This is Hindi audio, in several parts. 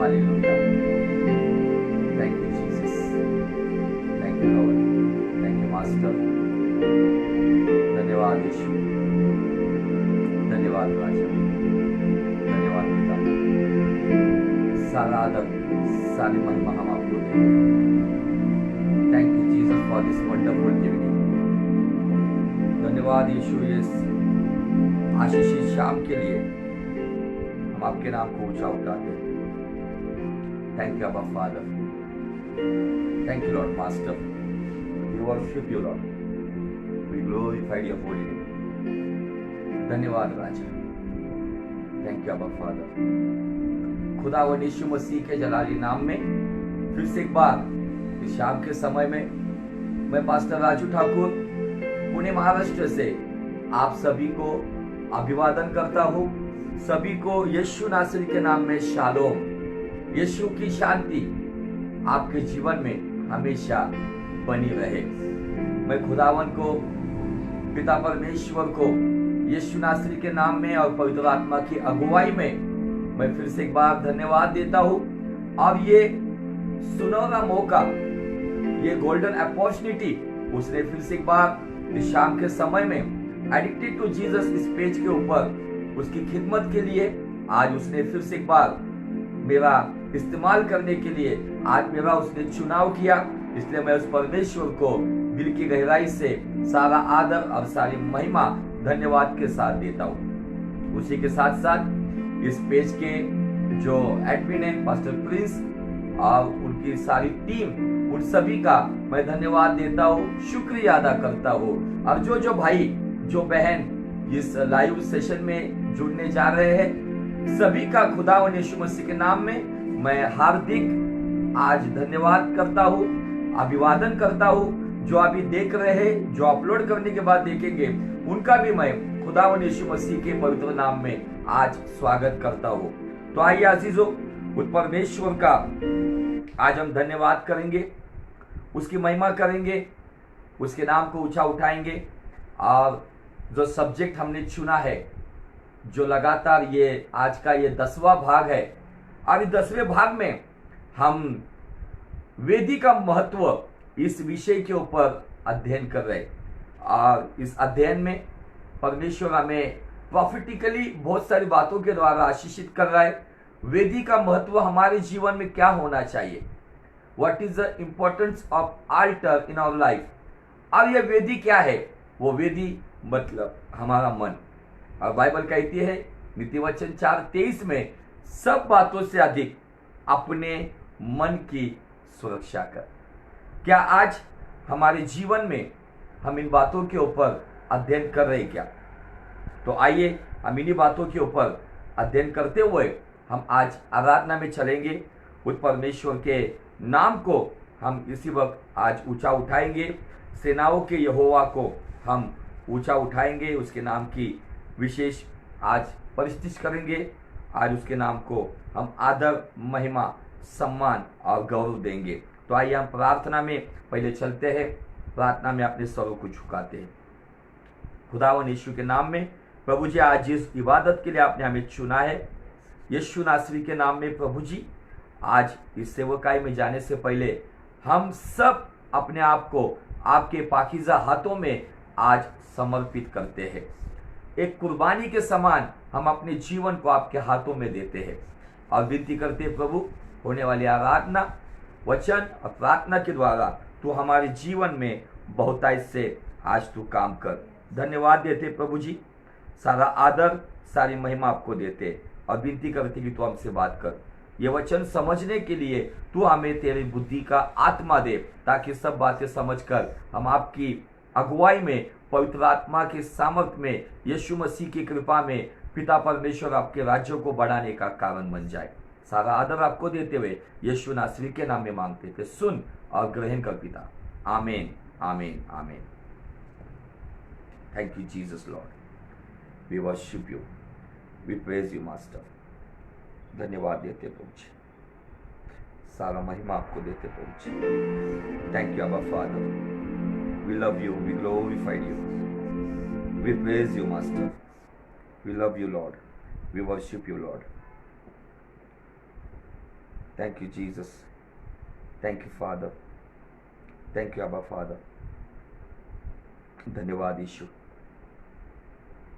Hallelujah. Thank you Jesus, thank you Lord, thank you master. धन्यवाद यीशु, धन्यवाद राजा, धन्यवाद पिता। सारा आदर, सारी महिमा हम आपको देते हैं। Thank you Jesus for this wonderful evening. धन्यवाद यीशु इस आशीषित शाम के लिए हम आपके नाम को ऊंचा उठाते हैं। Thank you Abba father, thank you lord master. We worship you Lord, we glorify your holy name. धन्यवाद राजा, थैंक यू अबा फादर। खुदावंद यीशु मसीह के जलाली नाम में फिर से एक बार इस शाम के समय में मैं पास्टर राजू ठाकुर पुणे महाराष्ट्र से आप सभी को अभिवादन करता हूँ। सभी को यीशु नासरी के नाम में शालोम, यीशु की शांति आपके जीवन में हमेशा बनी रहे। मैं खुदावन को, पिता परमेश्वर को यीशु नासरी के नाम में और पवित्र आत्मा की अगुवाई में मैं फिर से एक बार धन्यवाद देता हूँ। और ये सुनहरा मौका, ये गोल्डन अपॉर्चुनिटी उसने फिर से एक बार इस शाम के समय में एडिक्टेड टू जीसस इस पेज के ऊपर उसकी खिदमत के लिए आज उसने फिर से एक बार मेरा इस्तेमाल करने के लिए आज मेरा उसने चुनाव किया। इसलिए मैं उस परमेश्वर को दिल की गहराई से सारा आदर और सारी महिमा धन्यवाद के साथ देता हूँ। उसी के साथ साथ इस पेज के जो एडमिन है पास्टर प्रिंस और उनकी सारी टीम, उन सभी का मैं धन्यवाद देता हूँ, शुक्रिया अदा करता हूँ। और जो भाई जो बहन इस लाइव सेशन में जुड़ने जा रहे हैं, सभी का खुदावंद यीशु मसीह के नाम में मैं हार्दिक आज धन्यवाद करता हूँ, अभिवादन करता हूँ। जो अभी देख रहे हैं, जो अपलोड करने के बाद देखेंगे, उनका भी मैं खुदावंद यीशु मसीह के पवित्र नाम में आज स्वागत करता हूँ। तो आइए अजीजों, उस परमेश्वर का आज हम धन्यवाद करेंगे, उसकी महिमा करेंगे, उसके नाम को ऊंचा उठाएंगे। और जो सब्जेक्ट हमने चुना है, जो लगातार ये आज का ये 10वां भाग है, और इस 10वें भाग में हम वेदी का महत्व इस विषय के ऊपर अध्ययन कर रहे हैं। और इस अध्ययन में परमेश्वर हमें प्रॉफिटिकली बहुत सारी बातों के द्वारा आशीषित कर रहा है। वेदी का महत्व हमारे जीवन में क्या होना चाहिए, what is the importance of altar in our life. और यह वेदी क्या है? वो वेदी मतलब हमारा मन। और बाइबल कहती है नीतिवचन 4:23 में, सब बातों से अधिक अपने मन की सुरक्षा कर। क्या आज हमारे जीवन में हम इन बातों के ऊपर अध्ययन कर रहे हैं क्या? तो आइए हम इन्हीं बातों के ऊपर अध्ययन करते हुए हम आज आराधना में चलेंगे। उस परमेश्वर के नाम को हम इसी वक्त आज ऊंचा उठाएंगे। सेनाओं के यहोवा को हम ऊंचा उठाएंगे, उसके नाम की विशेष आज परिस्थिति करेंगे। आज उसके नाम को हम आदर, महिमा, सम्मान और गौरव देंगे। तो आइए हम प्रार्थना में पहले चलते हैं, प्रार्थना में अपने स्वरों को झुकाते हैं। खुदावंद यीशु के नाम में प्रभु जी, आज इस इबादत के लिए आपने हमें चुना है, यीशु नासरी के नाम में प्रभु जी, आज इस सेवकाई में जाने से पहले हम सब अपने आप को आपके पाकीज़ा हाथों में आज समर्पित करते हैं। एक कुर्बानी के समान हम अपने जीवन को आपके हाथों में देते हैं और विनती करते हैं प्रभु, होने वाली आराधना, वचन और प्रार्थना के द्वारा तू हमारे जीवन में बहुतायत से आज तू काम कर। धन्यवाद देते प्रभु जी, सारा आदर, सारी महिमा आपको देते और विनती करते कि तू हमसे बात कर। ये वचन समझने के लिए तू हमें तेरी बुद्धि का आत्मा दे, ताकि सब बातें समझकर हम आपकी अगुवाई में, पवित्र आत्मा के सामर्थ्य में, यीशु मसीह की कृपा में पिता परमेश्वर आपके राज्यों को बढ़ाने का कारण बन जाए। सारा आदर आपको देते हुए यीशु नासरी के नाम में मांगते थे, सुन और ग्रहण कर पिता। आमीन, आमीन, आमीन। Thank you Jesus Lord, we worship you, we praise you master. धन्यवाद देते पहुंचे, सारा महिमा आपको देते पहुंचे। Thank you Abba Father, we love you, we glorified you, we praise you master, we love you Lord, we worship you Lord. Thank you Jesus, thank you Father, thank you Abba Father. धन्यवाद यीशु,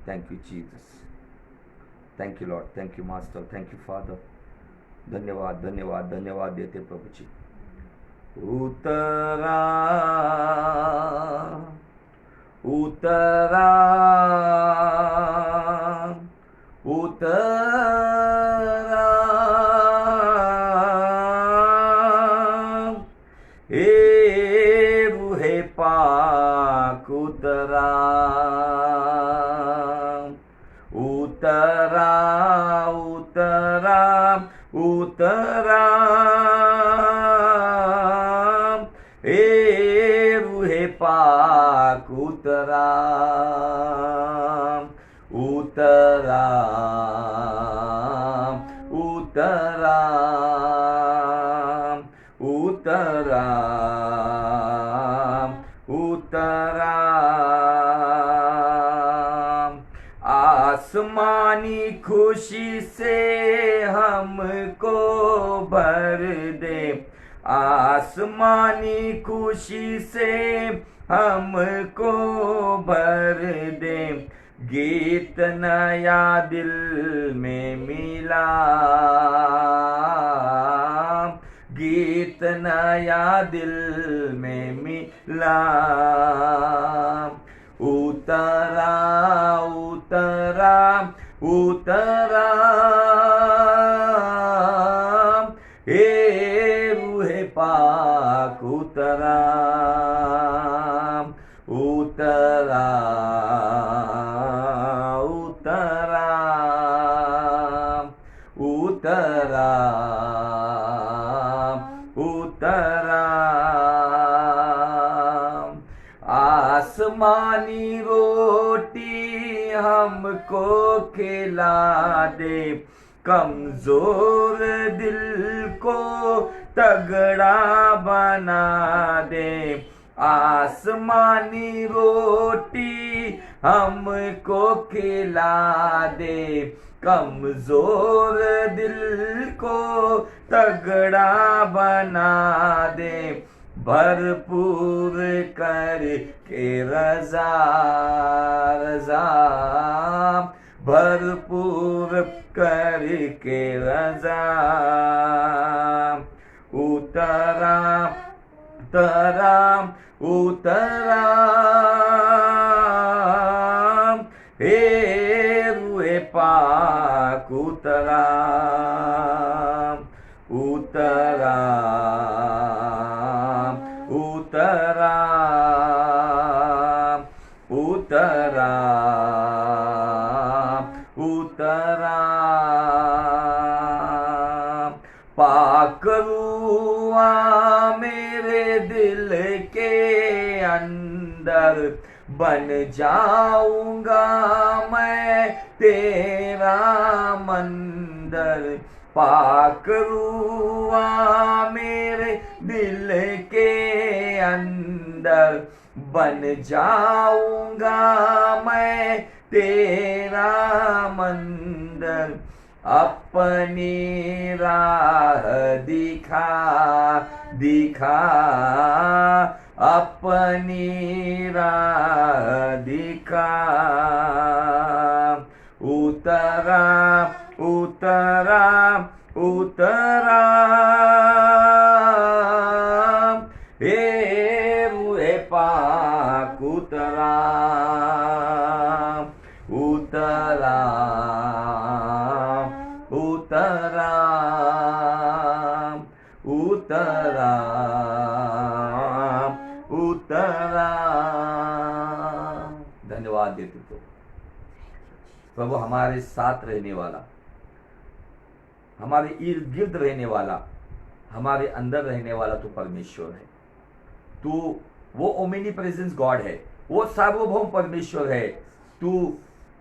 thank you Jesus, thank you Lord, thank you master, thank you Father. धन्यवाद धन्यवाद धन्यवाद देते प्रभु जी। उतरा उतरा उतरा हे रूहे पाक उतरा उतरा उतरा उतरा हे रूहे पाक उतरा उतरा उतरा उतरा उतरा आसमानी खुशी से हमको भर दे, आसमानी खुशी से हमको भर दे, गीत नया दिल में मिला, गीत नया दिल में मिला। उतरा उतरा उतरा हे रूहे पाक उतरा उतरा उतरा उतरा उतरा। आसमानी रोटी हमको खिला दे, कमजोर दिल को तगड़ा बना दे, आसमानी रोटी हमको खिला दे, कमजोर दिल को तगड़ा बना दे, भरपूर कर के रजा रजा, भरपूर कर के रजा। उतरा उतरा उतरा हे रूहे पाक उतरा उतरा उतरा उतरा उतरा। पाक रूआ मेरे दिल के अंदर, बन जाऊंगा मैं तेरा मंदिर, पाक रूआ मेरे दिल के अंदर, बन जाऊंगा मैं तेरा मंदिर, अपनी राह दिखा दिखा, अपनी राह दिखा। उतरा उतरा उतरा हे रूहे पाक उतरा उतरा उतरा उतरा उतरा। धन्यवाद देते तो प्रभु, हमारे साथ रहने वाला, हमारे इर्द गिर्द रहने वाला, हमारे अंदर रहने वाला तो परमेश्वर है। तू वो ओमिनी प्रेजेंस गॉड है, वो सार्वभौम परमेश्वर है। तू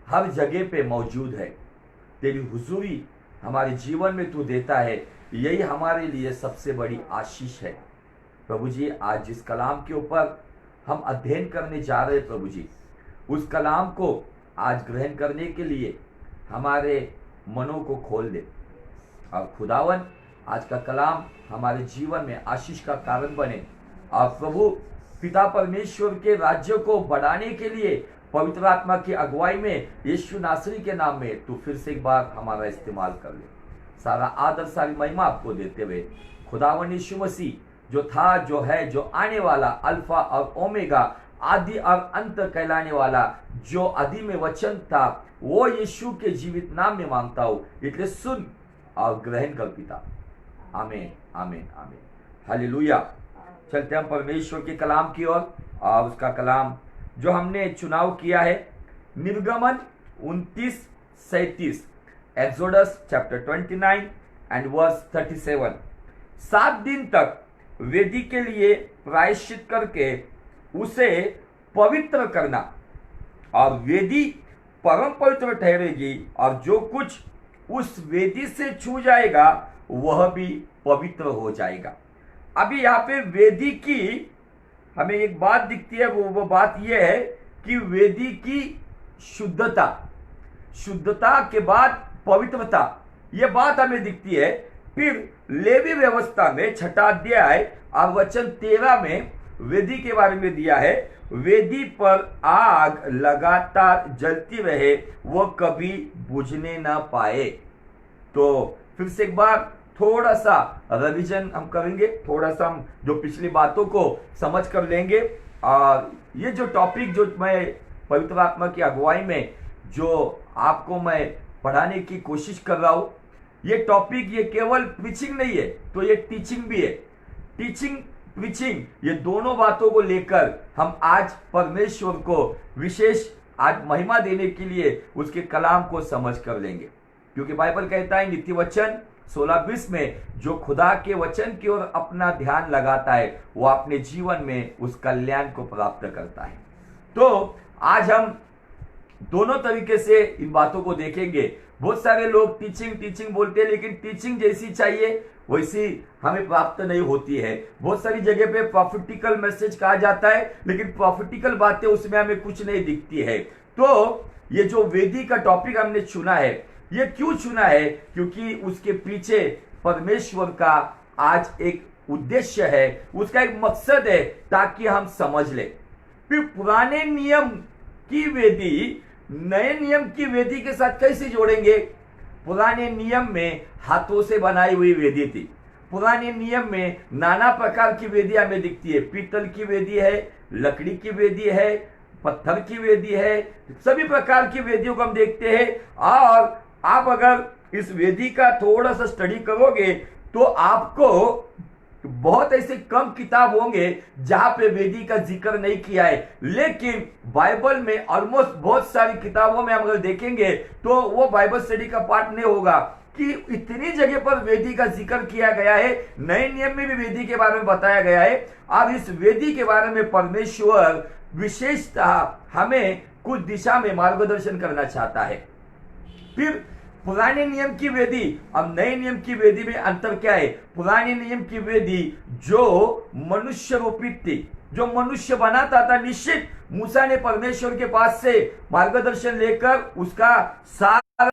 हर जगह पे मौजूद है, तेरी हुजूरी हमारे जीवन में तू देता है, यही हमारे लिए सबसे बड़ी आशीष है। प्रभु जी, आज जिस कलाम के ऊपर हम अध्ययन करने जा रहे हैं प्रभु जी, उस कलाम को आज ग्रहण करने के लिए हमारे मनों को खोल दे। और खुदावन, आज का कलाम हमारे जीवन में आशीष का कारण बने। और प्रभु पिता परमेश्वर के राज्य को बढ़ाने के लिए पवित्र आत्मा की अगुवाई में यीशु नासरी के नाम में तू फिर से एक बार हमारा इस्तेमाल कर ले। सारा आदर सारी महिमा आपको देते हुए खुदावन यीशु मसीह जो था, जो है, जो आने वाला, अल्फा और ओमेगा, आदि और अंत कहलाने वाला, जो आदि में वचन था, वो यीशु के जीवित नाम में मांगता हूं, इसलिए सुन और ग्रहण कर पिता। आमीन आमीन आमीन। हालेलुया। चलते हम परमेश्वर के कलाम की ओर। और उसका कलाम जो हमने चुनाव किया है निर्गमन 29:37, एक्सोडस चैप्टर 29 एंड वर्स 37। 7 दिन तक वेदी के लिए प्रायश्चित करके उसे पवित्र करना, और वेदी परम पवित्र ठहरेगी, और जो कुछ उस वेदी से छू जाएगा वह भी पवित्र हो जाएगा। अभी यहाँ पे वेदी की हमें एक बात दिखती है, वो बात यह है कि वेदी की शुद्धता, शुद्धता के बाद पवित्रता, ये बात हमें दिखती है। फिर लेवी व्यवस्था में 6वां अध्याय और वचन 13 में वेदी के बारे में दिया है, वेदी पर आग लगातार जलती रहे, वह कभी बुझने ना पाए। तो फिर से एक बार थोड़ा सा रिवीजन हम करेंगे, थोड़ा सा हम जो पिछली बातों को समझ कर लेंगे। और ये जो टॉपिक जो मैं पवित्र आत्मा की अगुवाई में जो आपको मैं पढ़ाने की कोशिश कर रहा हूं, ये टॉपिक ये केवल प्रीचिंग नहीं है, तो ये टीचिंग भी है। टीचिंग प्रीचिंग ये दोनों बातों को लेकर हम आज परमेश्वर को विशेष आज महिमा देने के लिए उसके कलाम को समझ कर लेंगे। क्योंकि बाइबल कहता है नीति वचन 16:20 में जो खुदा के वचन की ओर अपना ध्यान लगाता है वो अपने जीवन में उस कल्याण को प्राप्त करता है। तो आज हम दोनों तरीके से इन बातों को देखेंगे। बहुत सारे लोग टीचिंग टीचिंग बोलते हैं, लेकिन टीचिंग जैसी चाहिए वैसी हमें प्राप्त नहीं होती है। बहुत सारी जगह पे प्रॉफिटिकल मैसेज कहा जाता है, लेकिन प्रॉफिटिकल बातें उसमें हमें कुछ नहीं दिखती है। तो ये जो वेदी का टॉपिक हमने चुना है, ये क्यों चुना है? क्योंकि उसके पीछे परमेश्वर का आज एक उद्देश्य है, उसका एक मकसद है, ताकि हम समझ ले। फिर पुराने नियम की वेदी नए नियम की वेदी के साथ कैसे जोड़ेंगे? पुराने नियम में हाथों से बनाई हुई वेदी थी। पुराने नियम में नाना प्रकार की वेदी हमें दिखती है। पीतल की वेदी है, लकड़ी की वेदी है, पत्थर की वेदी है, सभी प्रकार की वेदियों को हम देखते हैं। और आप अगर इस वेदी का थोड़ा सा स्टडी करोगे तो आपको बहुत ऐसे कम किताब होंगे जहां पे वेदी का जिक्र नहीं किया है, लेकिन बाइबल में ऑलमोस्ट बहुत सारी किताबों में हम अगर देखेंगे तो वो बाइबल स्टडी का पार्ट नहीं होगा कि इतनी जगह पर वेदी का जिक्र किया गया है। नए नियम में भी वेदी के बारे में बताया गया है। अब इस वेदी के बारे में परमेश्वर विशेषतः हमें कुछ दिशा में मार्गदर्शन करना चाहता है। फिर पुराने नियम की वेदी और नए नियम की वेदी में अंतर क्या है? पुराने नियम की वेदी जो मनुष्य रूपी थी, जो मनुष्य बनाता था, निश्चित मूसा ने परमेश्वर के पास से मार्गदर्शन लेकर उसका सारा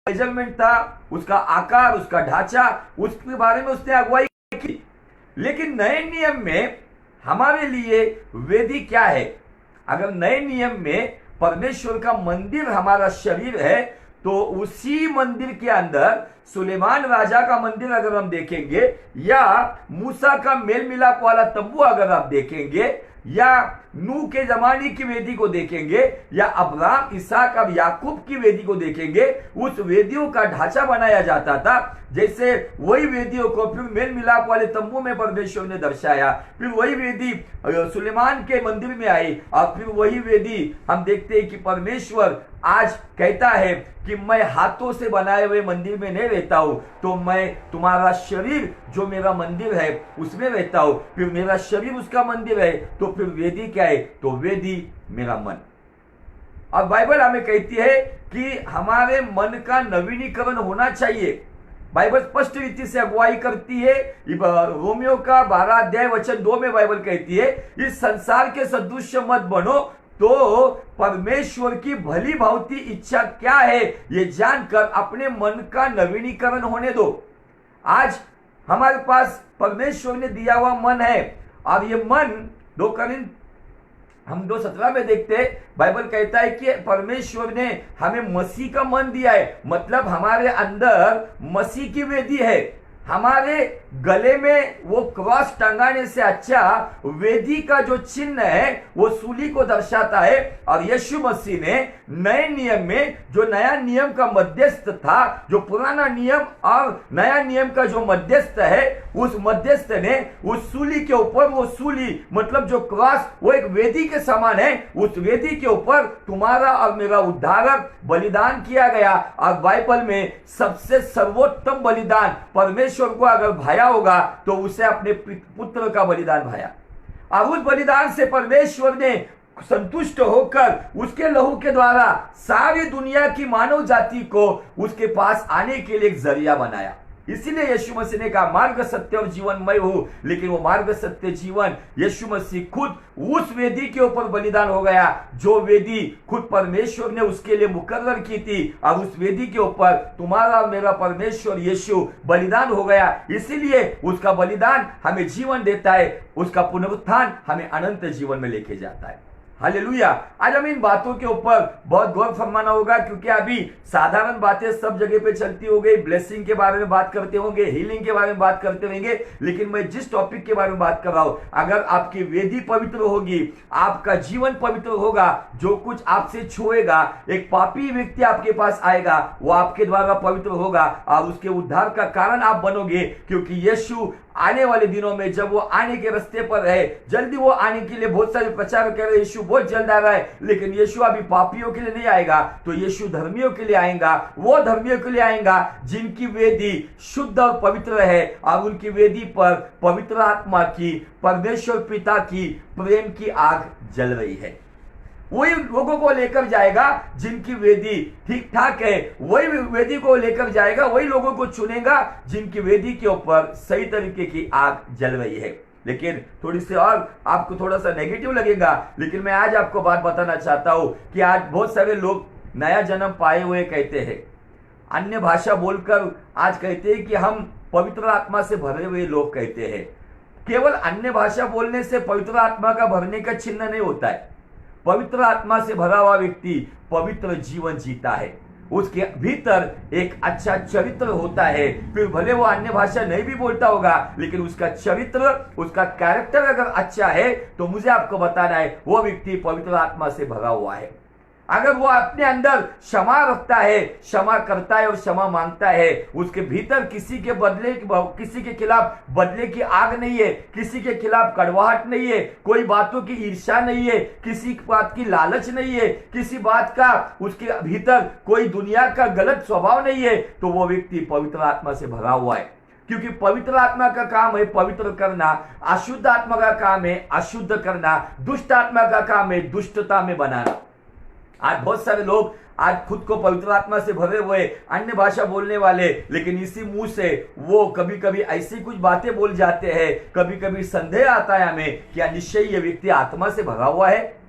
मेजरमेंट था, उसका आकार, उसका ढांचा, उसके बारे में उसने अगुवाई की। लेकिन नए नियम में हमारे लिए वेदी क्या है? अगर नए नियम में परमेश्वर का मंदिर हमारा शरीर है, तो उसी मंदिर के अंदर सुलेमान राजा का मंदिर अगर हम देखेंगे, या मूसा का मेल मिलाप वाला तंबू अगर आप देखेंगे, या नूह के जमाने की वेदी को देखेंगे, या अब्राहम, इसहाक और याकूब की वेदी को देखेंगे, उस वेदियों का ढांचा बनाया जाता था। जैसे वही वेदियों को फिर मेल मिलाप वाले तंबू में परमेश्वर ने दर्शाया, फिर वही वेदी सुलेमान के मंदिर में आई, और फिर वही वेदी हम देखते हैं कि परमेश्वर आज कहता है कि मैं हाथों से बनाए हुए मंदिर में नहीं रहता हूं, तो मैं तुम्हारा शरीर जो मेरा मंदिर है उसमें रहता हूं। फिर मेरा शरीर उसका मंदिर है, तो फिर वेदी क्या है? तो वेदी मेरा मन। और बाइबल हमें कहती है कि हमारे मन का नवीनीकरण होना चाहिए। बाइबल स्पष्ट रीति से अगुवाई करती है। रोमियो का 12 अध्याय वचन 2 में बाइबल कहती है, इस संसार के सदृश मत बनो, तो परमेश्वर की भली भांति इच्छा क्या है ये जानकर अपने मन का नवीनीकरण होने दो। आज हमारे पास परमेश्वर ने दिया हुआ मन है, और ये मन 2 Corinth हम 2:17 में देखते हैं, बाइबल कहता है कि परमेश्वर ने हमें मसीह का मन दिया है, मतलब हमारे अंदर मसीह की वेदी है। हमारे गले में वो क्रॉस टंगाने से अच्छा वेदी का जो चिन्ह है वो सूली को दर्शाता है। और यीशु मसीह ने नए नियम में जो नया नियम का मध्यस्थ था, जो पुराना नियम और नया नियम का जो मध्यस्थ है, उस मध्यस्थ ने उस सूली के ऊपर, वो सूली मतलब जो क्रॉस, वो एक वेदी के समान है, उस वेदी के ऊपर तुम्हारा और मेरा उद्धारक बलिदान किया गया। और बाइबल में सबसे सर्वोत्तम बलिदान परमेश्वर को अगर भाया होगा तो उसे अपने पुत्र का बलिदान भाया, और उस बलिदान से परमेश्वर ने संतुष्ट होकर उसके लहू के द्वारा सारी दुनिया की मानव जाति को उसके पास आने के लिए एक जरिया बनाया। इसीलिए यीशु मसीह ने कहा मार्ग सत्य और जीवन मैं हूं, लेकिन वो मार्ग सत्य जीवन यीशु मसीह खुद उस वेदी के ऊपर बलिदान हो गया, जो वेदी खुद परमेश्वर ने उसके लिए मुकर्रर की थी, और उस वेदी के ऊपर तुम्हारा और मेरा परमेश्वर यीशु बलिदान हो गया। इसीलिए उसका बलिदान हमें जीवन देता है, उसका पुनरुत्थान हमें अनंत जीवन में लेके जाता है। हालेलुया। आज हम इन बातों के ऊपर बहुत गौर फरमाना होगा, क्योंकि अभी साधारण बातें सब जगह पे चलती हो गई। ब्लेसिंग के बारे में बात करते होंगे, हीलिंग के बारे में बात करते होंगे, लेकिन मैं जिस टॉपिक के बारे में बात कर रहा हूं, अगर आपकी वेदी पवित्र होगी, आपका जीवन पवित्र होगा, जो कुछ आपसे छुएगा, एक पापी व्यक्ति आपके पास आएगा, वो आपके द्वारा पवित्र होगा और उसके उद्धार का कारण आप बनोगे। क्योंकि यीशु आने वाले दिनों में जब वो आने के रास्ते पर है, जल्दी वो आने के लिए बहुत सारे प्रचार कर रहे, यीशु बहुत जल्द आ रहा है, लेकिन यीशु अभी पापियों के लिए नहीं आएगा, तो यीशु धर्मियों के लिए आएगा। वो धर्मियों के लिए आएगा जिनकी वेदी शुद्ध और पवित्र है, और उनकी वेदी पर पवित्र आत्मा की, परमेश्वर पिता की प्रेम की आग जल रही है। वही लोगों को लेकर जाएगा जिनकी वेदी ठीक ठाक है, वही वेदी को लेकर जाएगा, वही लोगों को चुनेगा जिनकी वेदी के ऊपर सही तरीके की आग जल रही है। लेकिन थोड़ी सी और आपको थोड़ा सा नेगेटिव लगेगा, लेकिन मैं आज आपको बात बताना चाहता हूं कि आज बहुत सारे लोग नया जन्म पाए हुए कहते हैं, अन्य भाषा बोलकर आज कहते हैं कि हम पवित्र आत्मा से भरे हुए लोग कहते हैं। केवल अन्य भाषा बोलने से पवित्र आत्मा का भरने का चिन्ह नहीं होता है। पवित्र आत्मा से भरा हुआ व्यक्ति पवित्र जीवन जीता है, उसके भीतर एक अच्छा चरित्र होता है। फिर भले वो अन्य भाषा नहीं भी बोलता होगा, लेकिन उसका चरित्र, उसका कैरेक्टर अगर अच्छा है, तो मुझे आपको बताना है वो व्यक्ति पवित्र आत्मा से भरा हुआ है। अगर वो अपने अंदर क्षमा रखता है, क्षमा करता है और क्षमा मांगता है, उसके भीतर किसी के खिलाफ बदले की आग नहीं है, किसी के खिलाफ कड़वाहट नहीं है, कोई बातों की ईर्ष्या नहीं है, किसी बात की लालच नहीं है, किसी बात का उसके भीतर कोई दुनिया का गलत स्वभाव नहीं है, तो वो व्यक्ति पवित्र आत्मा से भरा हुआ है। क्योंकि पवित्र आत्मा का काम है पवित्र करना, अशुद्ध आत्मा का काम है अशुद्ध करना, दुष्ट आत्मा का काम है दुष्टता में बनाना। आज बहुत सारे लोग आज खुद को पवित्र आत्मा से भरे हुए अन्य भाषा बोलने वाले, लेकिन इसी मुंह से वो कभी कभी ऐसी कुछ बातें बोल जाते हैं, कभी कभी संदेह आता है हमें क्या निश्चय ये व्यक्ति आत्मा से भरा हुआ है।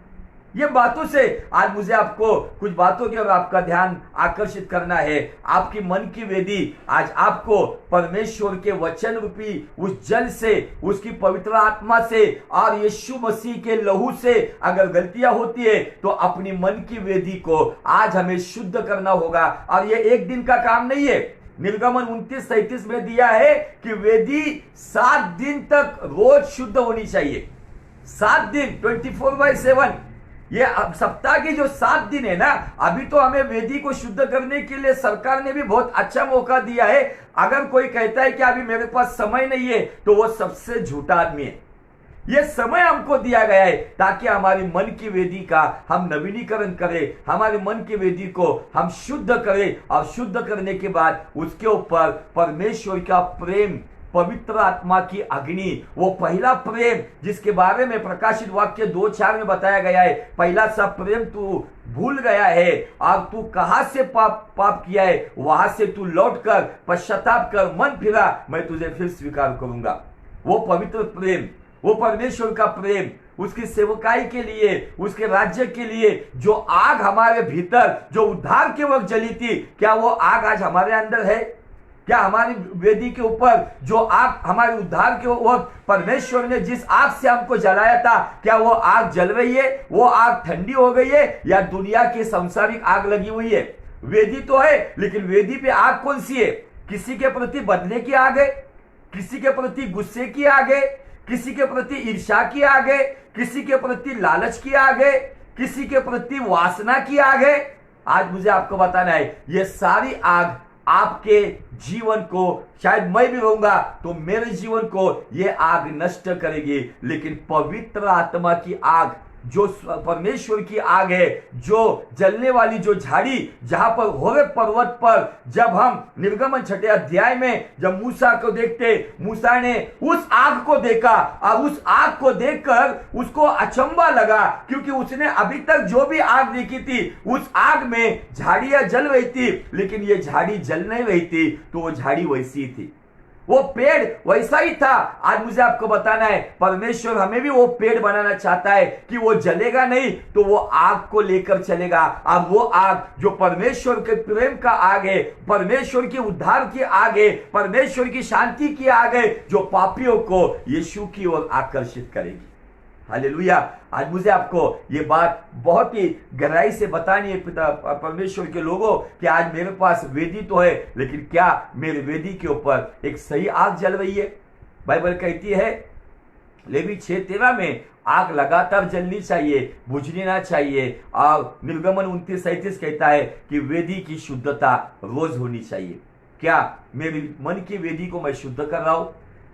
ये बातों से आज मुझे आपको कुछ बातों की ओर आपका ध्यान आकर्षित करना है। आपकी मन की वेदी आज आपको परमेश्वर के वचन रूपी उस जल से, उसकी पवित्र आत्मा से और यीशु मसीह के लहू से अगर गलतियां होती है, तो अपनी मन की वेदी को आज हमें शुद्ध करना होगा। और ये एक दिन का काम नहीं है। निर्गमन 29:37 में दिया है कि वेदी 7 दिन तक रोज शुद्ध होनी चाहिए। 7 दिन 24/7। ये सप्ताह के जो 7 दिन है ना, अभी तो हमें वेदी को शुद्ध करने के लिए सरकार ने भी बहुत अच्छा मौका दिया है। अगर कोई कहता है कि अभी मेरे पास समय नहीं है, तो वो सबसे झूठा आदमी है। ये समय हमको दिया गया है ताकि हमारी मन की वेदी का हम नवीनीकरण करें, हमारे मन की वेदी को हम शुद्ध करें, और शुद्ध करने के बाद उसके ऊपर परमेश्वर का प्रेम, पवित्र आत्मा की अग्नि, वो पहला प्रेम जिसके बारे में प्रकाशित वाक्य 2:4 में बताया गया है, पहला सा प्रेम तू भूल गया है और तू कहां से पाप किया है, वहां से तू लौटकर पश्चाताप कर मन फिरा, मैं तुझे फिर स्वीकार करूंगा। वो पवित्र प्रेम, वो परमेश्वर का प्रेम, उसकी सेवकाई के लिए, उसके राज्य के लिए जो आग हमारे भीतर, जो उद्धार के वक्त जली थी, क्या वो आग आज हमारे अंदर है? क्या हमारी वेदी के ऊपर जो आग हमारे उद्धार के वक्त परमेश्वर ने जिस आग से हमको जलाया था, क्या वो आग जल रही है? वो आग ठंडी हो गई है या दुनिया की सांसारिक आग लगी हुई है? वेदी तो है, लेकिन वेदी पे आग कौन सी है? किसी के प्रति बदले की आग है, किसी के प्रति गुस्से की आग है, किसी के प्रति ईर्ष्या की आग है, किसी के प्रति लालच की आग है, किसी के प्रति वासना की आग है। आज मुझे आपको बताना है, ये सारी आग आपके जीवन को, शायद मैं भी रहूंगा तो मेरे जीवन को ये आग नष्ट करेगी, लेकिन पवित्र आत्मा की आग जो परमेश्वर की आग है, जो जलने वाली जो झाड़ी, जहां पर होरेब पर्वत पर जब हम निर्गमन 6 अध्याय में जब मूसा को देखते, मूसा ने उस आग को देखा और उस आग को देखकर उसको अचंभा लगा, क्योंकि उसने अभी तक जो भी आग देखी थी उस आग में झाड़ियां जल रही थी, लेकिन ये झाड़ी जल नहीं रही थी, तो वो झाड़ी वैसी थी, वो पेड़ वैसा ही था। आज मुझे आपको बताना है, परमेश्वर हमें भी वो पेड़ बनाना चाहता है कि वो जलेगा नहीं तो वो आग को लेकर चलेगा। अब वो आग जो परमेश्वर के प्रेम का आग है, परमेश्वर की उद्धार की आग है, परमेश्वर की शांति की आग है, जो पापियों को यीशु की ओर आकर्षित करेगी। हालेलुया। आज मुझे आपको ये बात बहुत ही गहराई से बतानी है पिता परमेश्वर के लोगों कि आज मेरे पास वेदी तो है, लेकिन क्या मेरे वेदी के ऊपर एक सही आग जल रही है? बाइबल कहती है लेवी 6:13 में आग लगातार जलनी चाहिए, बुझनी ना चाहिए। और निर्गमन 29:37 कहता है कि वेदी की शुद्धता रोज होनी चाहिए। क्या मेरी मन की वेदी को मैं शुद्ध कर रहा हूं?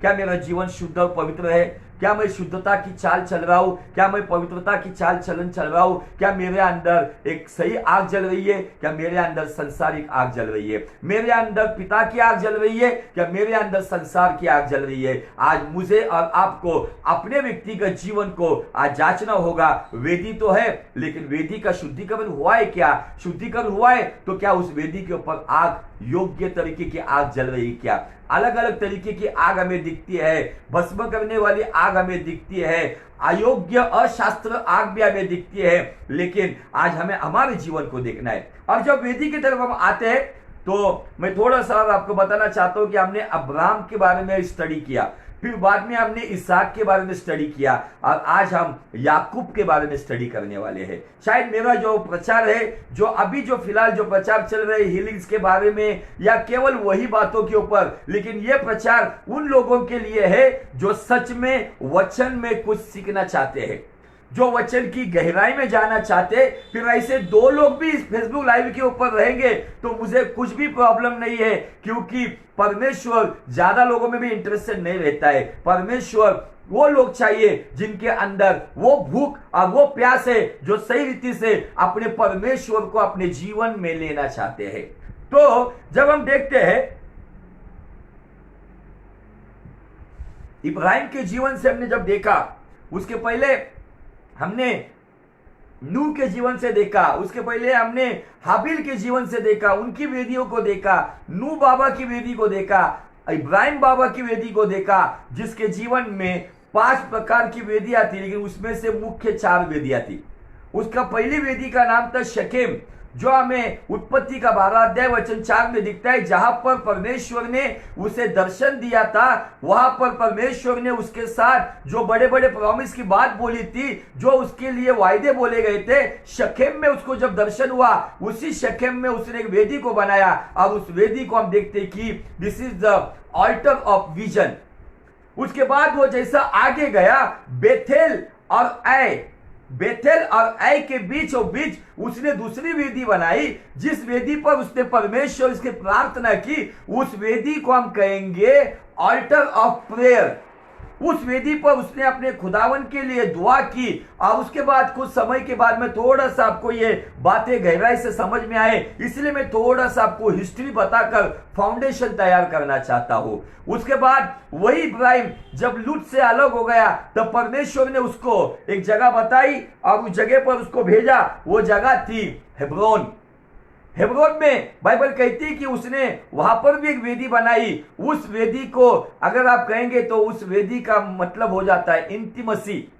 क्या मेरा जीवन शुद्ध और पवित्र है? क्या मैं शुद्धता की चाल चल रहा हूं? क्या मैं पवित्रता की चाल चलन चल रहा हूं? क्या मेरे अंदर एक सही आग जल रही है? क्या मेरे अंदर संसारिक आग जल रही है? मेरे अंदर पिता की आग जल रही है? क्या मेरे अंदर संसार की आग जल रही है? आज मुझे और आपको अपने व्यक्तिगत जीवन को आज जांचना होगा। वेदी तो है, लेकिन वेदी का शुद्धिकरण हुआ है क्या? शुद्धिकरण हुआ है तो क्या उस वेदी के ऊपर आग योग्य तरीके की आग जल रही है क्या? अलग अलग तरीके की आग हमें दिखती है, भस्म करने वाली आग हमें दिखती है, अयोग्य अशास्त्र आग भी हमें दिखती है, लेकिन आज हमें हमारे जीवन को देखना है। और जब वेदी की तरफ हम आते हैं तो मैं थोड़ा सा आपको बताना चाहता हूं कि हमने अब्राहम के बारे में स्टडी किया, फिर बाद में हमने इसहाक के बारे में स्टडी किया, और आज हम याकूब के बारे में स्टडी करने वाले हैं। शायद मेरा जो प्रचार है, जो अभी जो फिलहाल जो प्रचार चल रहे हीलिंग्स के बारे में या केवल वही बातों के ऊपर, लेकिन यह प्रचार उन लोगों के लिए है जो सच में वचन में कुछ सीखना चाहते हैं, जो वचन की गहराई में जाना चाहते। फिर ऐसे 2 लोग भी इस फेसबुक लाइव के ऊपर रहेंगे तो मुझे कुछ भी प्रॉब्लम नहीं है, क्योंकि परमेश्वर ज्यादा लोगों में भी इंटरेस्टेड नहीं रहता है। परमेश्वर वो लोग चाहिए जिनके अंदर वो भूख और वो प्यास है, जो सही रीति से अपने परमेश्वर को अपने जीवन में लेना चाहते हैं। तो जब हम देखते हैं इब्राहिम के जीवन से हमने जब देखा, उसके पहले हमने नूह के जीवन से देखा, उसके पहले हमने हाबिल के जीवन से देखा, उनकी वेदियों को देखा, नूह बाबा की वेदी को देखा, इब्राहिम बाबा की वेदी को देखा, जिसके जीवन में 5 प्रकार की वेदियां थी, लेकिन उसमें से मुख्य 4 वेदियां थी। उसका पहली वेदी का नाम था शकेम, जो हमें उत्पत्ति का 12 अध्याय वचन 4 में दिखता है, जहां पर परमेश्वर ने उसे दर्शन दिया था। वहां पर परमेश्वर ने उसके साथ जो बड़े बड़े प्रॉमिस की बात बोली थी, जो उसके लिए वायदे बोले गए थे, शकेम में उसको जब दर्शन हुआ, उसी शकेम में उसने एक वेदी को बनाया। और उस वेदी को हम देखते कि this is the alter of vision. उसके बाद वो जैसा आगे गया, बेथेल और ऐ के बीच उसने दूसरी वेदी बनाई, जिस वेदी पर उसने परमेश्वर से प्रार्थना की, उस वेदी को हम कहेंगे ऑल्टर ऑफ प्रेयर। उस वेदी पर उसने अपने खुदावन के लिए दुआ की। और उसके बाद कुछ समय के बाद में थोड़ा सा आपको ये बातें गहराई से समझ में आए, इसलिए मैं थोड़ा सा आपको हिस्ट्री बताकर फाउंडेशन तैयार करना चाहता हूं। उसके बाद वही इब्राहिम जब लूत से अलग हो गया, तब परमेश्वर ने उसको एक जगह बताई और उस जगह पर उसको भेजा। वो जगह थी हेब्रोन। हेब्रोन में बाइबल कहती है कि उसने वहां पर भी एक वेदी बनाई। उस वेदी को अगर आप कहेंगे तो उस वेदी का मतलब हो जाता है इंटीमेसी।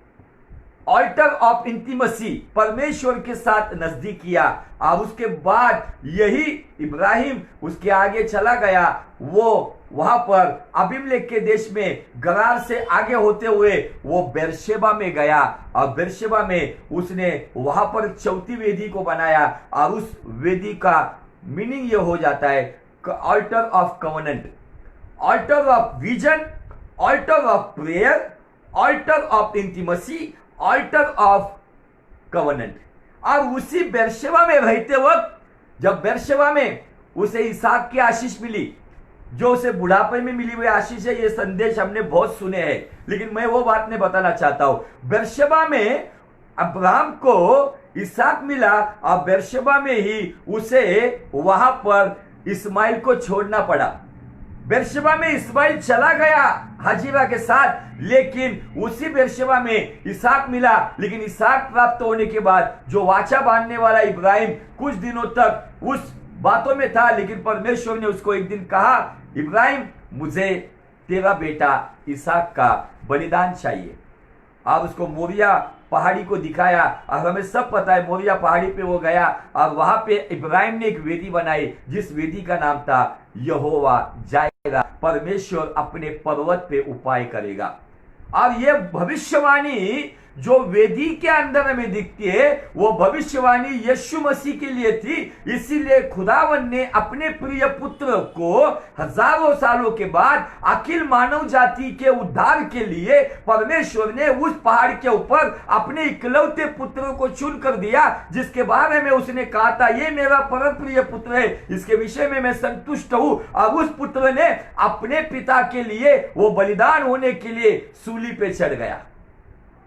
ऑल्टर ऑफ इंटीमेसी, परमेश्वर के साथ नजदीक किया। और उसके बाद यही इब्राहिम उसके आगे चला गया, वो वहां पर अबीमेलेक के देश में गरार से आगे होते हुए वो बेरशेबा में गया, और बेरशेबा में उसने वहां पर चौथी वेदी को बनाया। और उस वेदी का मीनिंग ये हो जाता है alter of covenant, alter of vision, alter of prayer, alter of intimacy, alter of covenant. और उसी बेरशेबा में रहते वक्त, जब बेरशेबा में उसे इसहाक की आशीष मिली, जो उसे बुढ़ापे में मिली हुई आशीष है, ये संदेश हमने बहुत सुने हैं, लेकिन मैं वो बात नहीं बताना चाहता हूं। बेरशेबा में अब्राहम को इसहाक मिला, और बेरशेबा में ही उसे वहां पर इस्माइल को छोड़ना पड़ा। बेरशेबा में इस्माइल चला गया हाजिरा के साथ, लेकिन उसी बेरशेबा में इसहाक मिला। लेकिन इसहाक प्राप्त होने के बाद जो वाचा बांधने वाला इब्राहिम कुछ दिनों तक उस बातों में था, लेकिन परमेश्वर ने उसको एक दिन कहा, इब्राहिम मुझे तेरा बेटा इसहाक का बलिदान चाहिए। आप उसको मोरिया पहाड़ी को दिखाया, और हमें सब पता है मोरिया पहाड़ी पे वो गया, और वहां पे इब्राहिम ने एक वेदी बनाई, जिस वेदी का नाम था यहोवा जाएगा, परमेश्वर अपने पर्वत पे उपाय करेगा। और ये भविष्यवाणी जो वेदी के अंदर हमें दिखती है, वो भविष्यवाणी यीशु मसीह के लिए थी। इसीलिए खुदावन ने अपने प्रिय पुत्र को हजारों सालों के बाद अखिल मानव जाति के उद्धार के लिए परमेश्वर ने उस पहाड़ के ऊपर अपने इकलौते पुत्र को चुन कर दिया, जिसके बारे में उसने कहा था, ये मेरा परम प्रिय पुत्र है, इसके विषय में मैं संतुष्ट हूं। और उस पुत्र ने अपने पिता के लिए वो बलिदान होने के लिए सूली पे चढ़ गया।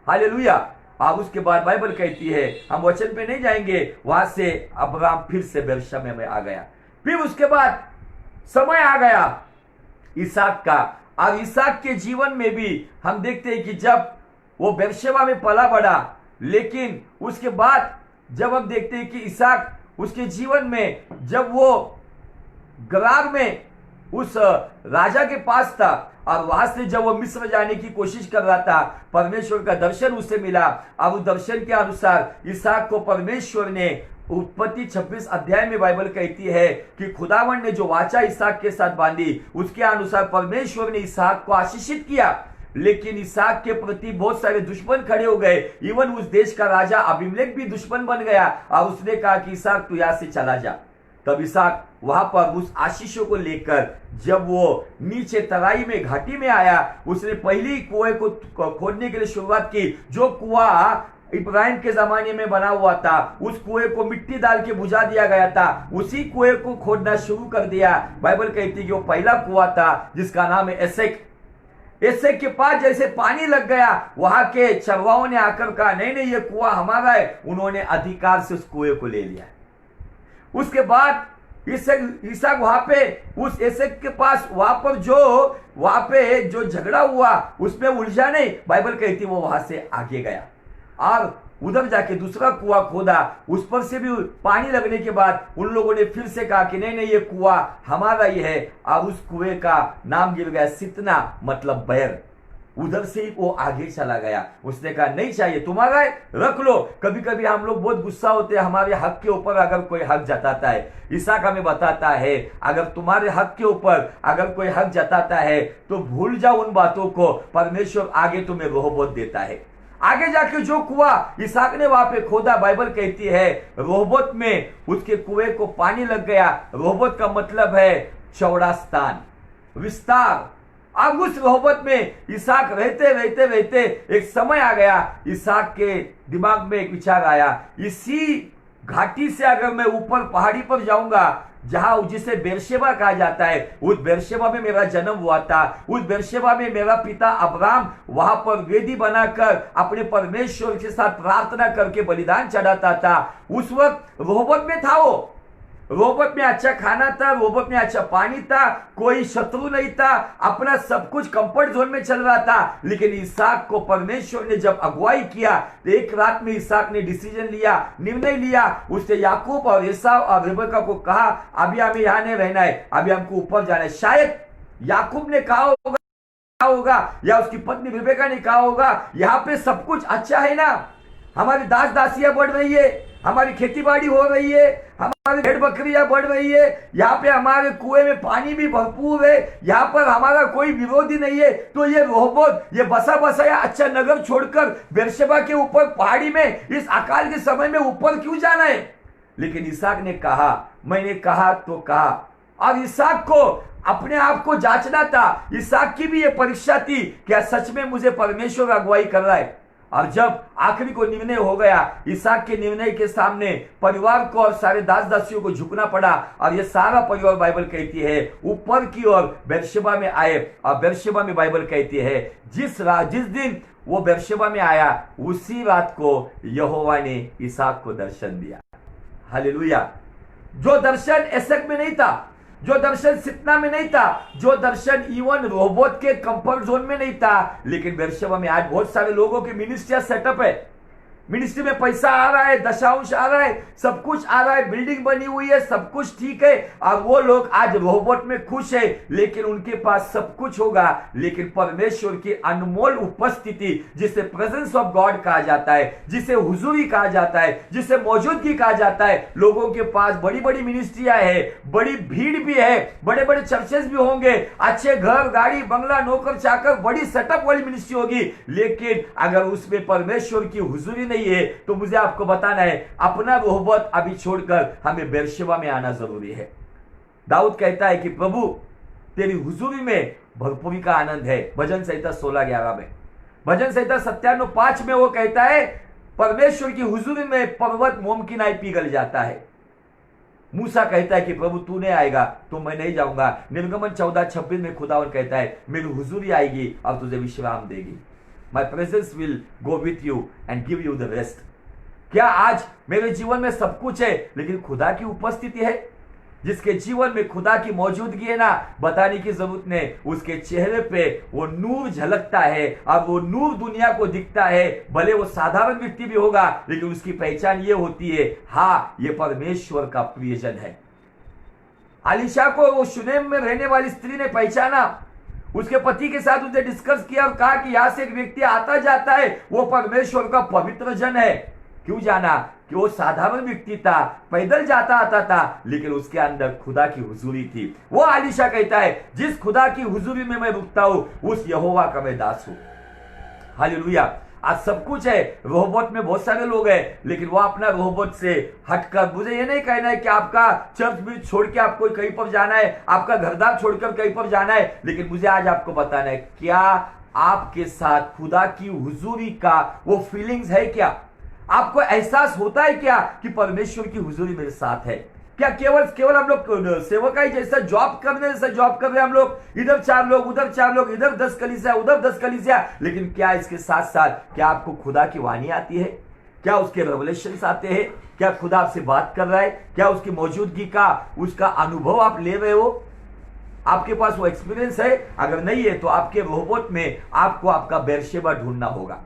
हालेलुया। अब उसके बाद बाइबल कहती है, हम वचन पे नहीं जाएंगे, वहां से अब्राहम फिर से बेरशेबा में आ गया। फिर उसके बाद समय आ गया इसहाक का, और इसहाक के जीवन में भी हम देखते हैं कि जब वो बेरशेबा में पला बढ़ा, लेकिन उसके बाद जब हम देखते हैं कि इसहाक उसके जीवन में, जब वो गरार में उस राजा के पास था, और वहां से जब वो मिस्र जाने की कोशिश कर रहा था, परमेश्वर का दर्शन उसे मिला। अब उस दर्शन के अनुसार इसहाक को परमेश्वर ने, उत्पत्ति 26 अध्याय में बाइबल कहती है कि खुदावन ने जो वाचा इसहाक के साथ बांधी, उसके अनुसार परमेश्वर ने इसहाक को आशीषित किया। लेकिन इसहाक के प्रति बहुत सारे दुश्मन खड़े हो गए, इवन उस देश का राजा अबीमेलेक भी दुश्मन बन गया, और उसने कहा कि इसहाक तू यहां से चला जा। तब इसहाक वहां पर उस आशीषों को लेकर जब वो नीचे तराई में घाटी में आया, उसने पहली कुएं को खोदने के लिए शुरुआत की। जो कुआं इब्राहिम के जमाने में बना हुआ था, उस कुएं को मिट्टी डाल के बुझा दिया गया था, उसी कुएं को खोदना शुरू कर दिया। बाइबल कहती है कि वो पहला कुआं था जिसका नाम है एसेक। एसेक के पास जैसे पानी लग गया, वहां के चरवाओं ने आकर कहा, नहीं नहीं ये कुआं हमारा है। उन्होंने अधिकार से उस कुएं को ले लिया। उसके बाद इसहाक वहां पे उस एसेक के पास वहां पे जो झगड़ा हुआ उसमें उलझा नहीं, बाइबल कहती वो वहां से आगे गया और उधर जाके दूसरा कुआं खोदा। उस पर से भी पानी लगने के बाद उन लोगों ने फिर से कहा कि नहीं नहीं ये कुआं हमारा ही है, और उस कुएं का नाम गिर गया सितना, मतलब बैर। उधर से ही वो आगे चला गया। उसने कहा नहीं चाहिए, तुम्हारा है रख लो। कभी कभी हम लोग बहुत गुस्सा होते हैं हमारे हक के ऊपर अगर कोई हक जताता है। इसहाक हमें बताता है अगर तुम्हारे हक के ऊपर अगर कोई हक जताता है तो भूल जाओ उन बातों को, परमेश्वर आगे तुम्हें रोहबोत देता है। आगे जाके जो कुआं इसहाक ने वहां पे खोदा, बाइबल कहती है रोहबोत में उसके कुएं को पानी लग गया। रोहबोत का मतलब है चौड़ा स्थान, विस्तार। अब उस रोहबत में इसहाक रहते एक समय आ गया, इसहाक के दिमाग में एक विचार आया, इसी घाटी से अगर मैं ऊपर पहाड़ी पर जाऊंगा जहां जिसे बेरशेबा कहा जाता है, उस बेरशेबा में मेरा जन्म हुआ था, उस बेरशेबा में मेरा पिता अब्राहम वहां पर वेदी बनाकर अपने परमेश्वर के साथ प्रार्थना करके बलिदान चढ़ाता था। उस वक्त रोहबत में था, वो रोहबत में अच्छा खाना था, रोहबत में अच्छा पानी था, कोई शत्रु नहीं था, अपना सब कुछ कंफर्ट जोन में चल रहा था। लेकिन इसहाक को परमेश्वर ने जब अगुवाई किया तो एक रात में इसहाक ने डिसीजन लिया, निर्णय लिया। उसने याकूब और एसाव और रिबका को कहा अभी हमें यहां नहीं रहना है, अभी हमको ऊपर जाना है। शायद याकूब ने कहा होगा होगा या उसकी पत्नी रिबेका ने कहा होगा यहाँ पे सब कुछ अच्छा है ना, हमारी दास दासियां बढ़ रही है, हमारी खेती बाड़ी हो रही है, हमारी भेड़ बकरियां बढ़ रही है, यहाँ पे हमारे कुएं में पानी भी भरपूर है, यहाँ पर हमारा कोई विरोधी नहीं है, तो ये रोहबोत ये बसा बसाया अच्छा नगर छोड़कर बेरशेबा के ऊपर पहाड़ी में इस अकाल के समय में ऊपर क्यों जाना है? लेकिन इसहाक ने कहा, मैंने कहा तो कहा। और इसहाक को अपने आप को जांचना था, इसहाक की भी ये परीक्षा थी, क्या सच में मुझे परमेश्वर अगुवाई कर रहा है? और जब आखिरी को निर्णय हो गया, इसहाक के निर्णय के सामने परिवार को और सारे दास दासियों को झुकना पड़ा, और ये सारा परिवार बाइबल कहती है ऊपर की ओर बेरशेबा में आए। और बेरशेबा में बाइबल कहती है जिस दिन वो बेरशेबा में आया उसी रात को यहोवा ने इसहाक को दर्शन दिया। हालेलुया। जो दर्शन एसेक में नहीं था, जो दर्शन सितना में नहीं था, जो दर्शन इवन रोहबोत के कंफर्ट जोन में नहीं था, लेकिन बेरशेबा में आज बहुत सारे लोगों की मिनिस्ट्रिया सेटअप है, मिनिस्ट्री में पैसा आ रहा है, दशांश आ रहा है, सब कुछ आ रहा है, बिल्डिंग बनी हुई है, सब कुछ ठीक है, और वो लोग आज रोहबोत में खुश है, लेकिन उनके पास सब कुछ होगा, लेकिन परमेश्वर की अनमोल उपस्थिति जिसे प्रेजेंस ऑफ गॉड कहा जाता है, जिसे हुजूरी कहा जाता है, जिसे मौजूदगी कहा जाता है, लोगों के पास बड़ी बड़ी मिनिस्ट्रियां है, बड़ी भीड़ भी है, बड़े बड़े चर्चेस भी होंगे, अच्छे घर गाड़ी बंगला नौकर चाकर बड़ी सेटअप वाली मिनिस्ट्री होगी, लेकिन अगर उसमें परमेश्वर की हुजूरी नहीं है तो मुझे आपको बताना है अपना रोहबोत अभी छोड़कर हमें बेरशेबा में आना जरूरी है। दाऊद कहता है कि प्रभु तेरी हुजूरी में भरपूरी का आनंद है, भजन संहिता 16:11 में। भजन संहिता 97:5 में वो कहता है परमेश्वर की हुजूरी में पर्वत मोम की नाई पिघल जाता है। मूसा कहता है कि प्रभु तू नहीं आएगा तो मैं नहीं जाऊंगा। निर्गमन 14:26 में खुदावन कहता है मेरी हुजूरी आएगी और तुझे विश्राम देगी। My presence will go with you and give you the rest। क्या आज मेरे जीवन में सब कुछ है लेकिन खुदा की उपस्थिति है? जिसके जीवन में खुदा की मौजूदगी है ना, बताने की जरूरत नहीं, उसके चेहरे पे वो नूर झलकता है और वो नूर दुनिया को दिखता है। भले वो साधारण व्यक्ति भी होगा लेकिन उसकी पहचान ये होती है, हाँ ये परमेश्वर का प्रियजन है। अलीशा को वो शुनेम में रहने वाली स्त्री ने पहचाना, उसके पति के साथ उसने डिस्कस किया और कहा कि यहां से एक व्यक्ति आता जाता है, वो परमेश्वर का पवित्र जन है। क्यों जाना? कि वो साधारण व्यक्ति था, पैदल जाता आता था, लेकिन उसके अंदर खुदा की हुजूरी थी। वो अलीशा कहता है जिस खुदा की हुजूरी में मैं रुकता हूं उस यहोवा का मैं दास हूं। हालेलुया। आज सब कुछ है, रोहबोत में बहुत सारे लोग हैं, लेकिन वो अपना रोहबोत से हटकर, मुझे ये नहीं कहना है कि आपका चर्च भी छोड़ के आपको कहीं पर जाना है, आपका घरदार छोड़कर कहीं पर जाना है, लेकिन मुझे आज आपको बताना है क्या आपके साथ खुदा की हुजूरी का वो फीलिंग्स है? क्या आपको एहसास होता है क्या कि परमेश्वर की हुजूरी मेरे साथ है? क्या केवल हम लोग सेवकाई जैसा जॉब करने जैसा जॉब कर रहे हैं हम लोग, इधर 4 लोग उधर 4 लोग, इधर 10 कलीसिया उधर 10 कलीसिया, लेकिन क्या इसके साथ साथ क्या आपको खुदा की वाणी आती है? क्या उसके रेवलेशंस आते हैं? क्या खुदा आपसे बात कर रहा है? क्या उसकी मौजूदगी का उसका अनुभव आप ले रहे हो? आपके पास वो एक्सपीरियंस है? अगर नहीं है तो आपके रोहबोत में आपको आपका बेरशेबा ढूंढना होगा।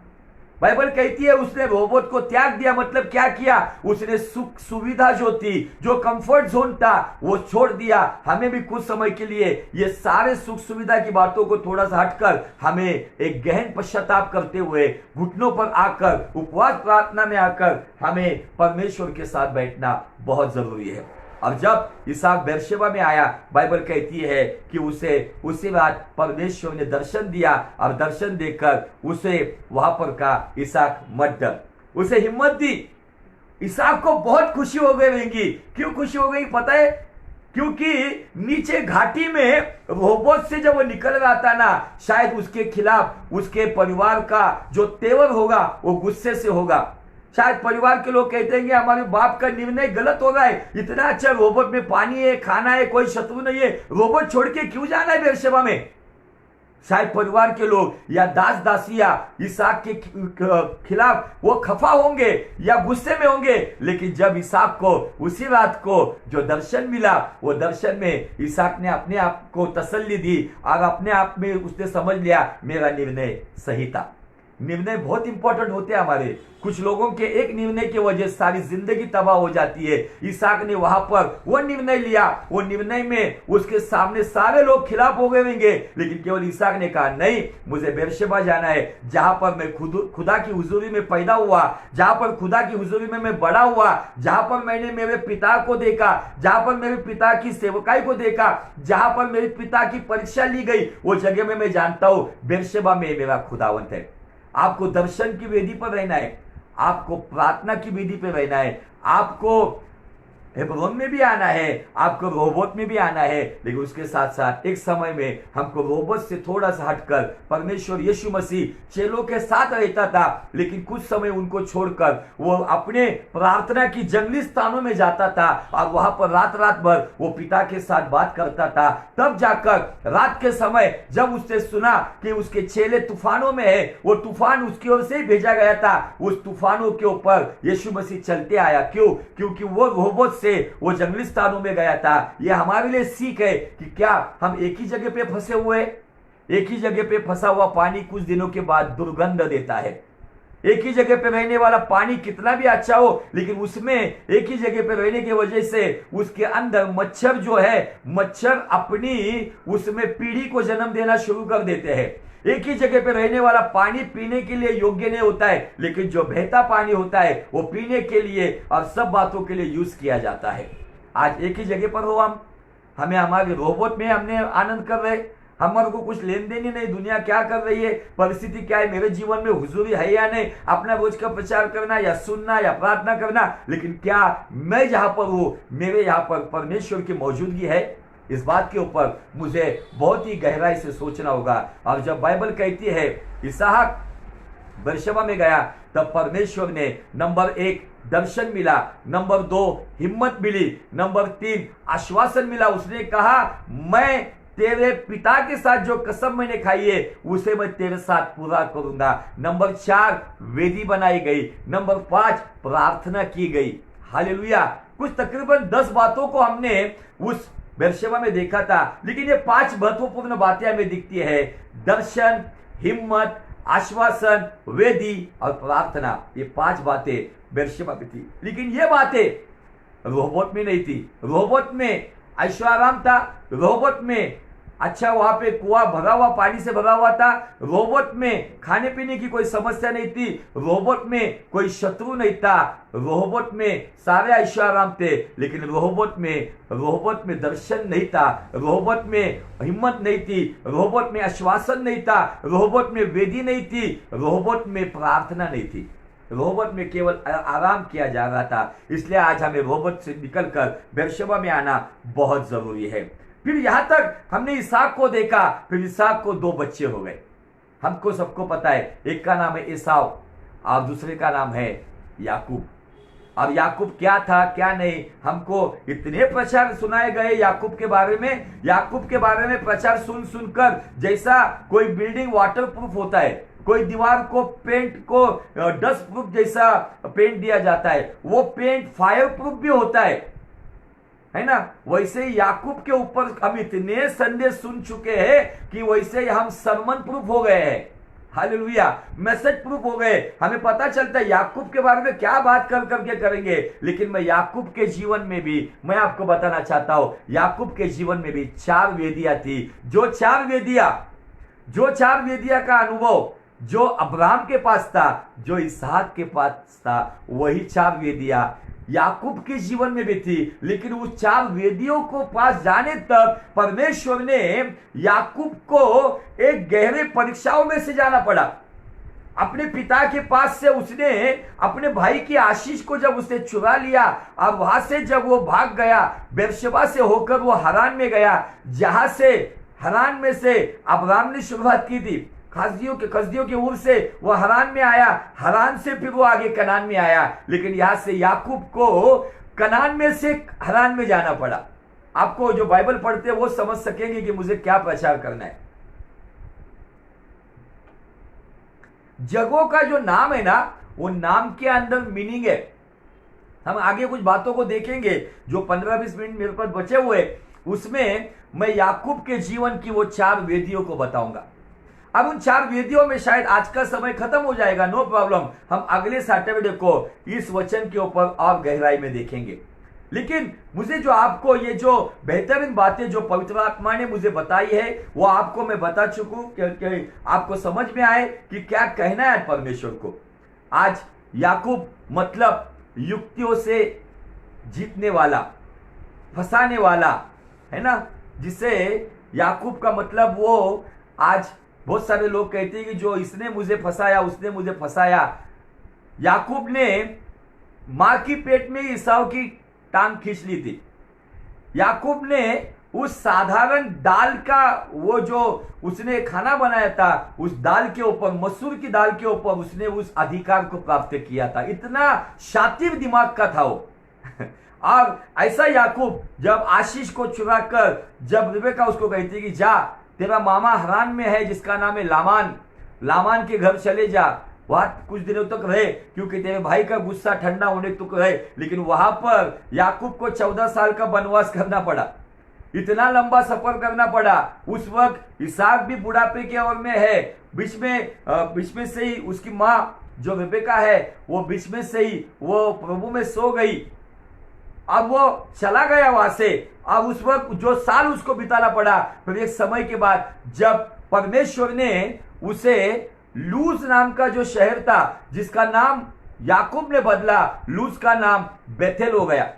बाइबल कहती है उसने रोहबोत को त्याग दिया, मतलब क्या किया? उसने सुख सुविधा जो थी, जो कंफर्ट जोन था, वो छोड़ दिया। हमें भी कुछ समय के लिए ये सारे सुख सुविधा की बातों को थोड़ा सा हटकर हमें एक गहन पश्चाताप करते हुए घुटनों पर आकर उपवास प्रार्थना में आकर हमें परमेश्वर के साथ बैठना बहुत जरूरी है। और जब इसहाक बेरशेबा में आया, बाइबल कहती है कि उसे उसी रात परमेश्वर ने दर्शन दिया और दर्शन देकर उसे वहां पर का इसहाक मत डर, उसे हिम्मत दी। इसहाक को बहुत खुशी हो गई रहेंगी। क्यों खुशी हो गई पता है? क्योंकि नीचे घाटी में रोहबोत से जब वो निकल रहा था ना, शायद उसके खिलाफ उसके परिवार का जो तेवर होगा वो गुस्से से होगा। शायद परिवार के लोग कहते हैं कि हमारे बाप का निर्णय गलत हो रहा है, इतना अच्छा रोहबोत में पानी है, खाना है, कोई शत्रु नहीं है, रोहबोत छोड़ के क्यों जाना है बेरशेबा में? शायद परिवार के लोग या दास दासिया इसहाक के खिलाफ वो खफा होंगे या गुस्से में होंगे, लेकिन जब इसहाक को उसी रात को जो दर्शन मिला, वो दर्शन में इसहाक ने अपने आप को तसल्ली दी और अपने आप में उसने समझ लिया मेरा निर्णय सही था। निर्णय बहुत इंपॉर्टेंट होते हैं हमारे। कुछ लोगों के एक निर्णय की वजह से सारी जिंदगी तबाह हो जाती है। इसहाक ने वहां पर वो निर्णय लिया, वो निर्णय में उसके सामने सारे लोग खिलाफ हो गए होंगे, लेकिन केवल इसहाक ने कहा नहीं, मुझे बेरशेबा जाना है, जहां पर मैं खुदा की हुजूरी में पैदा हुआ, जहां पर खुदा की हुजूरी में मैं बड़ा हुआ, जहां पर मैंने मेरे पिता को देखा, जहां पर मेरे पिता की सेवकाई को देखा, जहां पर मेरे पिता की परीक्षा ली गई, वो जगह में मैं जानता हूं बेरशेबा में मेरा खुदावंत है। आपको दर्शन की वेदी पर रहना है, आपको प्रार्थना की वेदी पर रहना है, आपको हेब्रोन में भी आना है, आपको रोबोत में भी आना है, लेकिन उसके साथ साथ एक समय में हमको रोबोत से थोड़ा सा हटकर परमेश्वर यीशु मसीह चेलों के साथ रहता था, लेकिन कुछ समय उनको छोड़कर वो अपने प्रार्थना की जंगली स्थानों में जाता था और वहां पर रात रात भर वो पिता के साथ बात करता था। तब जाकर रात के समय जब उसने सुना कि उसके चेले तूफानों में है, वो तूफान उसकी ओर से ही भेजा गया था, उस तूफानों के ऊपर यीशु मसीह चलते आया। क्यों? क्योंकि वो रोबोत वो जंगली स्थानों में गया था। यह हमारे लिए सीख है कि क्या हम एक ही जगह पे फंसे हुए, एक ही जगह पे फंसा हुआ पानी कुछ दिनों के बाद दुर्गंध देता है। एक ही जगह पे रहने वाला पानी कितना भी अच्छा हो, लेकिन उसमें एक ही जगह पे रहने की वजह से उसके अंदर मच्छर जो है, मच्छर अपनी उसमें पीढ़ी को जन्म देना शुरू कर देते हैं। एक ही जगह पे रहने वाला पानी पीने के लिए योग्य नहीं होता है, लेकिन जो बहता पानी होता है वो पीने के लिए और सब बातों के लिए यूज किया जाता है। आज एक ही जगह पर हो हम, हमें हमारे रोबोट में हमने आनंद कर रहे, हमारे को कुछ लेन देन ही नहीं, दुनिया क्या कर रही है, परिस्थिति क्या है, मेरे जीवन में हुजूरी है या नहीं, अपना रोज का प्रचार करना या सुनना या प्रार्थना करना, लेकिन क्या मैं जहां पर हूं मेरे यहां पर परमेश्वर की मौजूदगी है? इस बात के ऊपर मुझे बहुत ही गहराई से सोचना होगा। और जब बाइबल कहती है इसहाक बेरशेबा में गया, तब परमेश्वर ने नंबर 1 दर्शन मिला, नंबर 2 हिम्मत मिली, नंबर 3 आश्वासन मिला। उसने कहा मैं तेरे पिता के साथ जो कसम मैंने खाई है उसे मैं तेरे साथ पूरा करूंगा। नंबर 4 वेदी बनाई गई, नंबर 5 प्रार्थना की गई। हालेलुया। कुछ तकरीबन 10 बातों को हमने उस बेरशेबा में देखा था, लेकिन ये 5 महत्वपूर्ण बातें हमें दिखती है। दर्शन, हिम्मत, आश्वासन, वेदी और प्रार्थना, ये 5 बातें बेरशेबा में थी। लेकिन ये बातें रोबोट में नहीं थी। रोबोट में ऐशोआराम था, रोबोट में अच्छा वहां पे कुआं भरा हुआ, पानी से भरा हुआ था, रोबोट में खाने पीने की कोई समस्या नहीं थी, रोबोट में कोई शत्रु नहीं था, रोबोट में सारे ऐशोआराम थे, लेकिन रोबोट में दर्शन नहीं था, रोबोट में हिम्मत नहीं थी, रोबोट में आश्वासन नहीं था, रोबोट में वेदी नहीं थी, रोबोट में प्रार्थना नहीं थी, रोबोट में केवल आराम किया जा रहा था। इसलिए आज हमें रोबोट से निकलकर बेरशेबा में आना बहुत जरूरी है। फिर यहां तक हमने इसहाक को देखा, फिर इसहाक को 2 बच्चे हो गए। हमको सबको पता है, एक का नाम है एसाव और दूसरे का नाम है याकूब। अब याकूब क्या था क्या नहीं, हमको इतने प्रचार सुनाए गए याकूब के बारे में प्रचार सुन सुनकर, जैसा कोई बिल्डिंग वाटर प्रूफ होता है, कोई दीवार को पेंट को डस्ट प्रूफ जैसा पेंट दिया जाता है, वो पेंट फायर प्रूफ भी होता है ना, वैसे ही याकूब के ऊपर हम इतने संदेश सुन चुके हैं कि वैसे ही हम सरमन प्रूफ हो गए हैं। हालेलुया, मैसेज प्रूफ हो गए। हमें पता चलता है याकूब के बारे में क्या बात कर करके करेंगे, लेकिन मैं याकूब के जीवन में भी मैं आपको बताना चाहता हूं, याकूब के जीवन में भी 4 वेदियां थी। जो 4 वेदियां का अनुभव जो अब्राहम के पास था, जो इसहाक के पास था, वही 4 वेदियां याकूब के जीवन में भी थी। लेकिन उस 4 वेदियों को पास जाने तक परमेश्वर ने याकूब को एक गहरे परीक्षाओं में से जाना पड़ा। अपने पिता के पास से उसने अपने भाई की आशीष को जब उसने चुरा लिया और वहां से जब वो भाग गया, बेरशेबा से होकर वो हरान में गया, जहां से हरान में से अब्राहम ने शुरुआत की थी, कसदियों के ऊर से वो हरान में आया, हरान से फिर वो आगे कनान में आया। लेकिन यहां से याकूब को कनान में से हरान में जाना पड़ा। आपको जो बाइबल पढ़ते हैं वो समझ सकेंगे कि मुझे क्या प्रचार करना है। जगहों का जो नाम है ना, वो नाम के अंदर मीनिंग है। हम आगे कुछ बातों को देखेंगे, जो 15-20 मिनट मेरे पास बचे हुए, उसमें मैं याकूब के जीवन की वो 4 वेदियों को बताऊंगा। अब उन 4 वेदियों में शायद आज का समय खत्म हो जाएगा, नो प्रॉब्लम, हम अगले सैटरडे को इस वचन के ऊपर और गहराई में देखेंगे। लेकिन मुझे जो आपको ये जो बेहतरीन बातें जो पवित्र आत्मा ने मुझे बताई है वो आपको मैं बता चुकूं कि आपको समझ में आए कि क्या कहना है परमेश्वर को। आज याकूब मतलब युक्तियों से जीतने वाला, फंसाने वाला, है ना, जिसे याकूब का मतलब वो, आज बहुत सारे लोग कहते हैं कि जो इसने मुझे फंसाया, उसने मुझे फंसाया। याकूब ने मां की पेट में ईसाव की टांग खींच ली थी। याकूब ने उस साधारण दाल का वो जो उसने खाना बनाया था, उस दाल के ऊपर, मसूर की दाल के ऊपर उसने उस अधिकार को प्राप्त किया था। इतना शातिर दिमाग का था वो। और ऐसा याकूब जब आशीष को चुरा कर, जब रिबेका उसको कहती कि जा, तेरा मामा हरान में है जिसका नाम है लामान, लामान के घर चले जा, वहां कुछ दिनों तक रहे क्योंकि तेरे भाई का गुस्सा ठंडा होने तक रहे। लेकिन वहां पर याकूब को 14 साल का वनवास करना पड़ा, इतना लंबा सफर करना पड़ा। उस वक्त इसहाक भी बुढ़ापे के ओर में है, बीच में से ही उसकी माँ जो रिबेका है वो बीच में से ही वो प्रभु में सो गई। अब वो चला गया वहां से। अब उस वक्त जो साल उसको बिताना पड़ा, फिर एक समय के बाद जब परमेश्वर ने उसे लूज नाम का जो शहर था, जिसका नाम याकूब ने बदला, लूज का नाम बेथेल हो गया।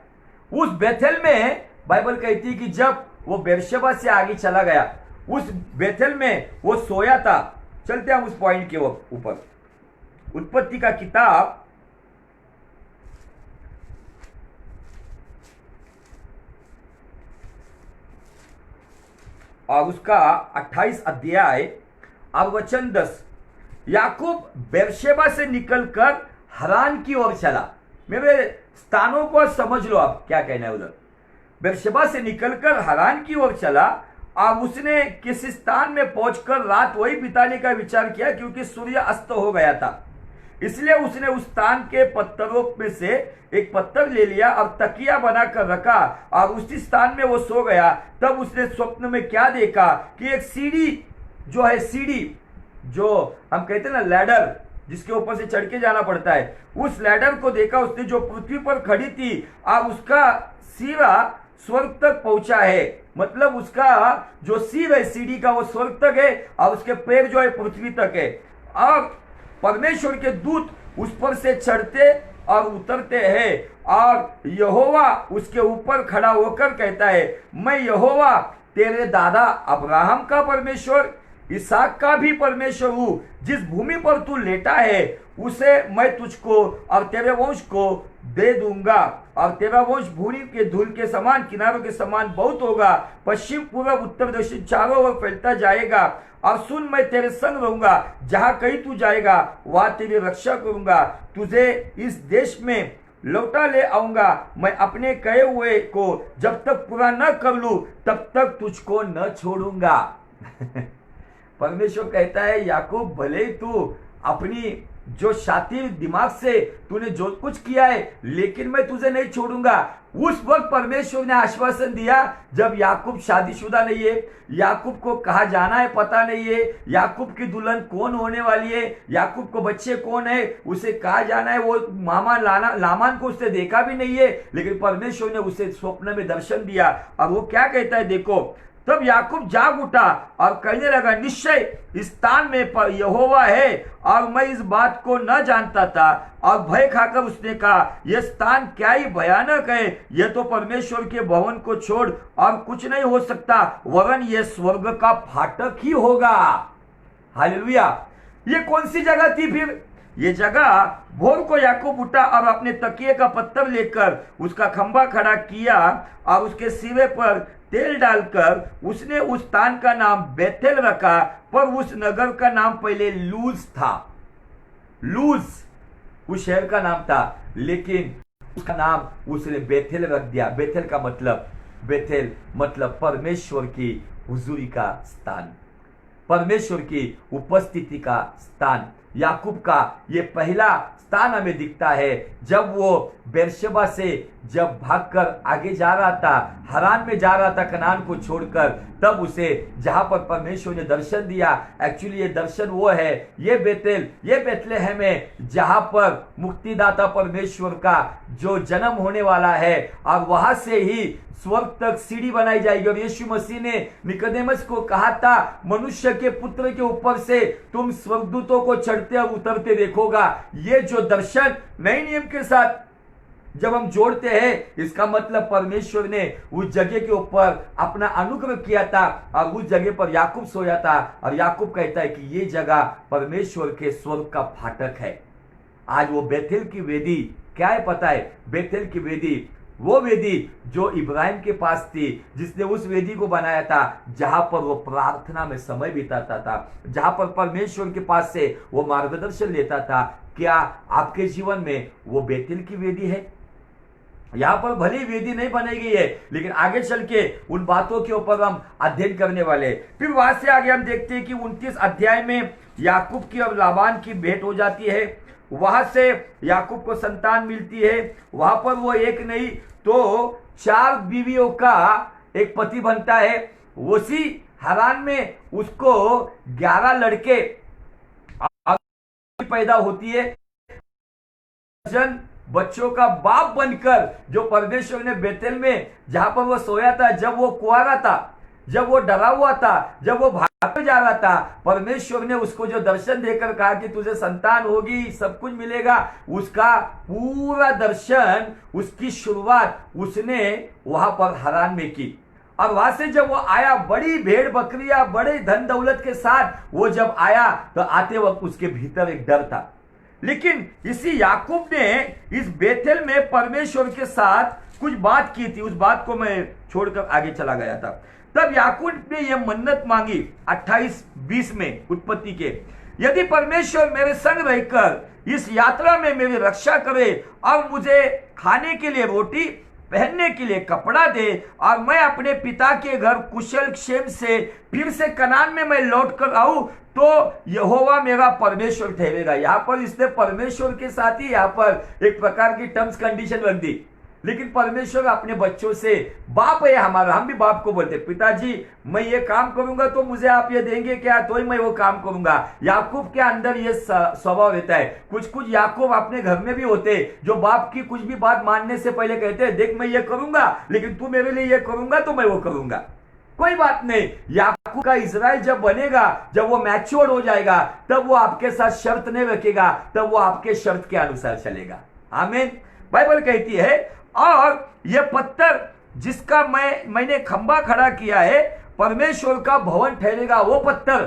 उस बेथेल में बाइबल कहती है कि जब वो बेरशेबा से आगे चला गया, उस बेथेल में वो सोया था। चलते हैं उस पॉइंट के ऊपर। उत्पत्ति का किताब और उसका 28 अध्याय और वचन 10। याकूब बेरशेबा से निकलकर हरान की ओर चला। मेरे स्थानों को समझ लो आप क्या कहना है उधर। बेरशेबा से निकलकर हरान की ओर चला और उसने किसी स्थान में पहुंचकर रात वही बिताने का विचार किया, क्योंकि सूर्य अस्त हो गया था। इसलिए उसने उस स्थान के पत्थरों में से एक पत्थर ले लिया और तकिया बनाकर रखा और उसी स्थान में वो सो गया। तब उसने स्वप्न में क्या देखा कि एक सीढ़ी जो है, सीढ़ी जो हम कहते हैं ना लैडर, जिसके ऊपर से चढ़ के जाना पड़ता है, उस लैडर को देखा उसने जो पृथ्वी पर खड़ी थी और उसका सिरा स्वर्ग तक पहुंचा है। मतलब उसका जो सिर है सीढ़ी का वो स्वर्ग तक है और उसके पैर जो है पृथ्वी तक है। और परमेश्वर के दूत उस पर से चढ़ते और उतरते हैं और यहोवा उसके ऊपर खड़ा होकर कहता है, मैं यहोवा तेरे दादा अब्राहम का परमेश्वर, इसहाक का भी परमेश्वर हूं। जिस भूमि पर तू लेटा है उसे मैं तुझको और तेरे वंश को दे दूंगा और तेरा वंश भूमि के धूल के समान, किनारों के समान बहुत होगा। पश्चिम पूर्व उत्तर दक्षिण चारों ओर फैलता जाएगा। और सुन, मैं तेरे संग रहूंगा, जहां कहीं तू जाएगा वहां तेरी रक्षा करूंगा। तुझे इस देश में लौटा ले आऊंगा। मैं अपने कहे हुए को जब तक पूरा न कर लूं तब तक तुझको न छोड़ूंगा। परमेश्वर कहता है, याकूब भले ही तू अपनी जो शातिर दिमाग से तूने जो कुछ किया है, लेकिन मैं तुझे नहीं छोड़ूंगा। उस वक्त परमेश्वर ने आश्वासन दिया जब याकूब शादीशुदा नहीं है, याकूब को कहाँ जाना है पता नहीं है, याकूब की दुल्हन कौन होने वाली है, याकूब को बच्चे कौन है, उसे कहाँ जाना है, वो मामा लामान को उसने देखा भी नहीं है। लेकिन परमेश्वर ने उसे स्वप्न में दर्शन दिया और वो क्या कहता है देखो। तब याकूब जाग उठा और कहने लगा, निश्चय इस स्थान में यहोवा है और मैं इस बात को न जानता था। और भय खाकर उसने कहा, यह स्थान क्या ही भयानक है, यह तो परमेश्वर के भवन को छोड़ और कुछ नहीं हो सकता, वरन यह स्वर्ग का फाटक ही होगा। हालेलुया। ये कौन सी जगह थी फिर? ये जगह भोर को याकूब उठा और अपने तकिए का पत्थर लेकर उसका खंभा खड़ा किया और उसके सिरे पर तेल डालकर उसने उस स्थान का नाम बेथेल रखा, पर उस नगर का नाम पहले लूज था। लूज उस शहर का नाम था, लेकिन उसका नाम उसने बेथेल रख दिया। बेथेल मतलब परमेश्वर की हुजूरी का स्थान, परमेश्वर की उपस्थिति का स्थान। याकूब का ये पहला स्थान हमें दिखता है जब वो बेरशेबा से जब भागकर आगे जा रहा था, हरान में जा रहा था कनान को छोड़कर, तब उसे जहां पर परमेश्वर ने दर्शन दिया, एक्चुअली ये दर्शन वो है, ये बेतलेहम है जहां पर मुक्तिदाता परमेश्वर का जो जन्म होने वाला है, और वहां से ही स्वर्ग तक सीढ़ी बनाई जाएगी। और यीशु मसीह ने निकोदेमस को कहा था, मनुष्य के पुत्र के ऊपर से तुम स्वर्गदूतों को चढ़ते और उतरते देखोगा। ये जो दर्शन नए नियम के साथ जब हम जोड़ते हैं, इसका मतलब परमेश्वर ने उस जगह के ऊपर अपना अनुग्रह किया था, और उस जगह पर याकूब सोया था, और याकूब कहता है कि ये जगह परमेश्वर के स्वर्ग का फाटक है। आज वो बेथेल की वेदी क्या है पता है? बेथेल की वेदी वो वेदी जो इब्राहिम के पास थी, जिसने उस वेदी को बनाया था, जहां पर वो प्रार्थना में समय बिताता था, जहां पर परमेश्वर के पास से वो मार्गदर्शन लेता था। क्या आपके जीवन में वो बेथेल की वेदी है? यहां पर भली वेदी नहीं बनाई गई है, लेकिन आगे चल के उन बातों के ऊपर हम अध्ययन करने वाले। फिर वहां से आगे हम देखते हैं कि 29 अध्याय में याकूब की और लाबान की भेंट हो जाती है। वहां से याकूब को संतान मिलती है। वहां पर वो एक नहीं तो 4 बीवियों का एक पति बनता है। उसी हरान में उसको 11 लड़के पैदा होती है। बच्चों का बाप बनकर जो परमेश्वर ने बेतेल में जहां पर वो सोया था, जब वो कुआरा था, जब वो डरा हुआ था, जब वो भाग जा रहा था, परमेश्वर ने उसको जो दर्शन देकर कहा कि तुझे संतान होगी, सब कुछ मिलेगा, उसका पूरा दर्शन, उसकी शुरुआत उसने वहां पर हरान में की। और वहां से जब वो आया, बड़ी भेड़ बकरियां, बड़े धन दौलत के साथ वो जब आया, तो आते वक्त उसके भीतर एक डर था। लेकिन इसी याकूब ने इस बेथेल में परमेश्वर के साथ कुछ बात की थी। उस बात को मैं छोड़कर आगे चला गया था। तब याकूब ने यह मन्नत मांगी 28-20 में उत्पत्ति के, यदि परमेश्वर मेरे संग रहकर इस यात्रा में मेरी रक्षा करे और मुझे खाने के लिए रोटी, पहनने के लिए कपड़ा दे, और मैं अपने पिता के घर कुशल क्षेम से फिर से कनान में मैं लौट कर आऊं, तो यहोवा मेरा परमेश्वर ठहरेगा। यहां पर इसने परमेश्वर के साथ ही यहां पर एक प्रकार की टर्म्स कंडीशन रख दी। लेकिन परमेश्वर अपने बच्चों से, बाप है हमारा, हम भी बाप को बोलते, पिताजी मैं ये काम करूंगा तो मुझे आप ये देंगे क्या? तो ही मैं वो काम करूंगा। याकूब के अंदर ये स्वभाव रहता है। कुछ याकूब अपने घर में भी होते जो बाप की कुछ भी बात मानने से पहले कहते हैं, देख मैं ये करूंगा, लेकिन तू मेरे लिए ये करूंगा तो मैं वो करूंगा। कोई बात नहीं, याकूब का इजराइल जब बनेगा, जब वो मैच्योर हो जाएगा, तब वो आपके साथ शर्त नहीं रखेगा, तब वो आपके शर्त के अनुसार चलेगा। आमीन। बाइबल कहती है, और ये पत्थर जिसका मैंने खंबा खड़ा किया है, परमेश्वर का भवन ठहरेगा। वो पत्थर,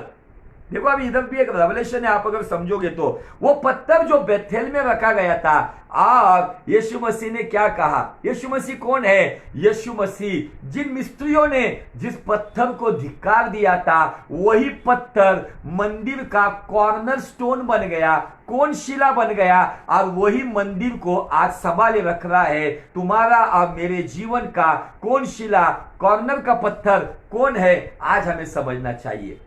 देखो अभी इधर भी एक रेवलेशन है, आप अगर समझोगे तो वो पत्थर जो बेथेल में रखा गया था, और यीशु मसीह ने क्या कहा? यीशु मसीह कौन है? यीशु मसीह जिन मिस्त्रियों ने जिस पत्थर को धिक्कार दिया था, वही पत्थर मंदिर का कॉर्नर स्टोन बन गया, कौन शिला बन गया, और वही मंदिर को आज संभाले रख रहा है। तुम्हारा और मेरे जीवन का कौन शिला, कॉर्नर का पत्थर कौन है, आज हमें समझना चाहिए।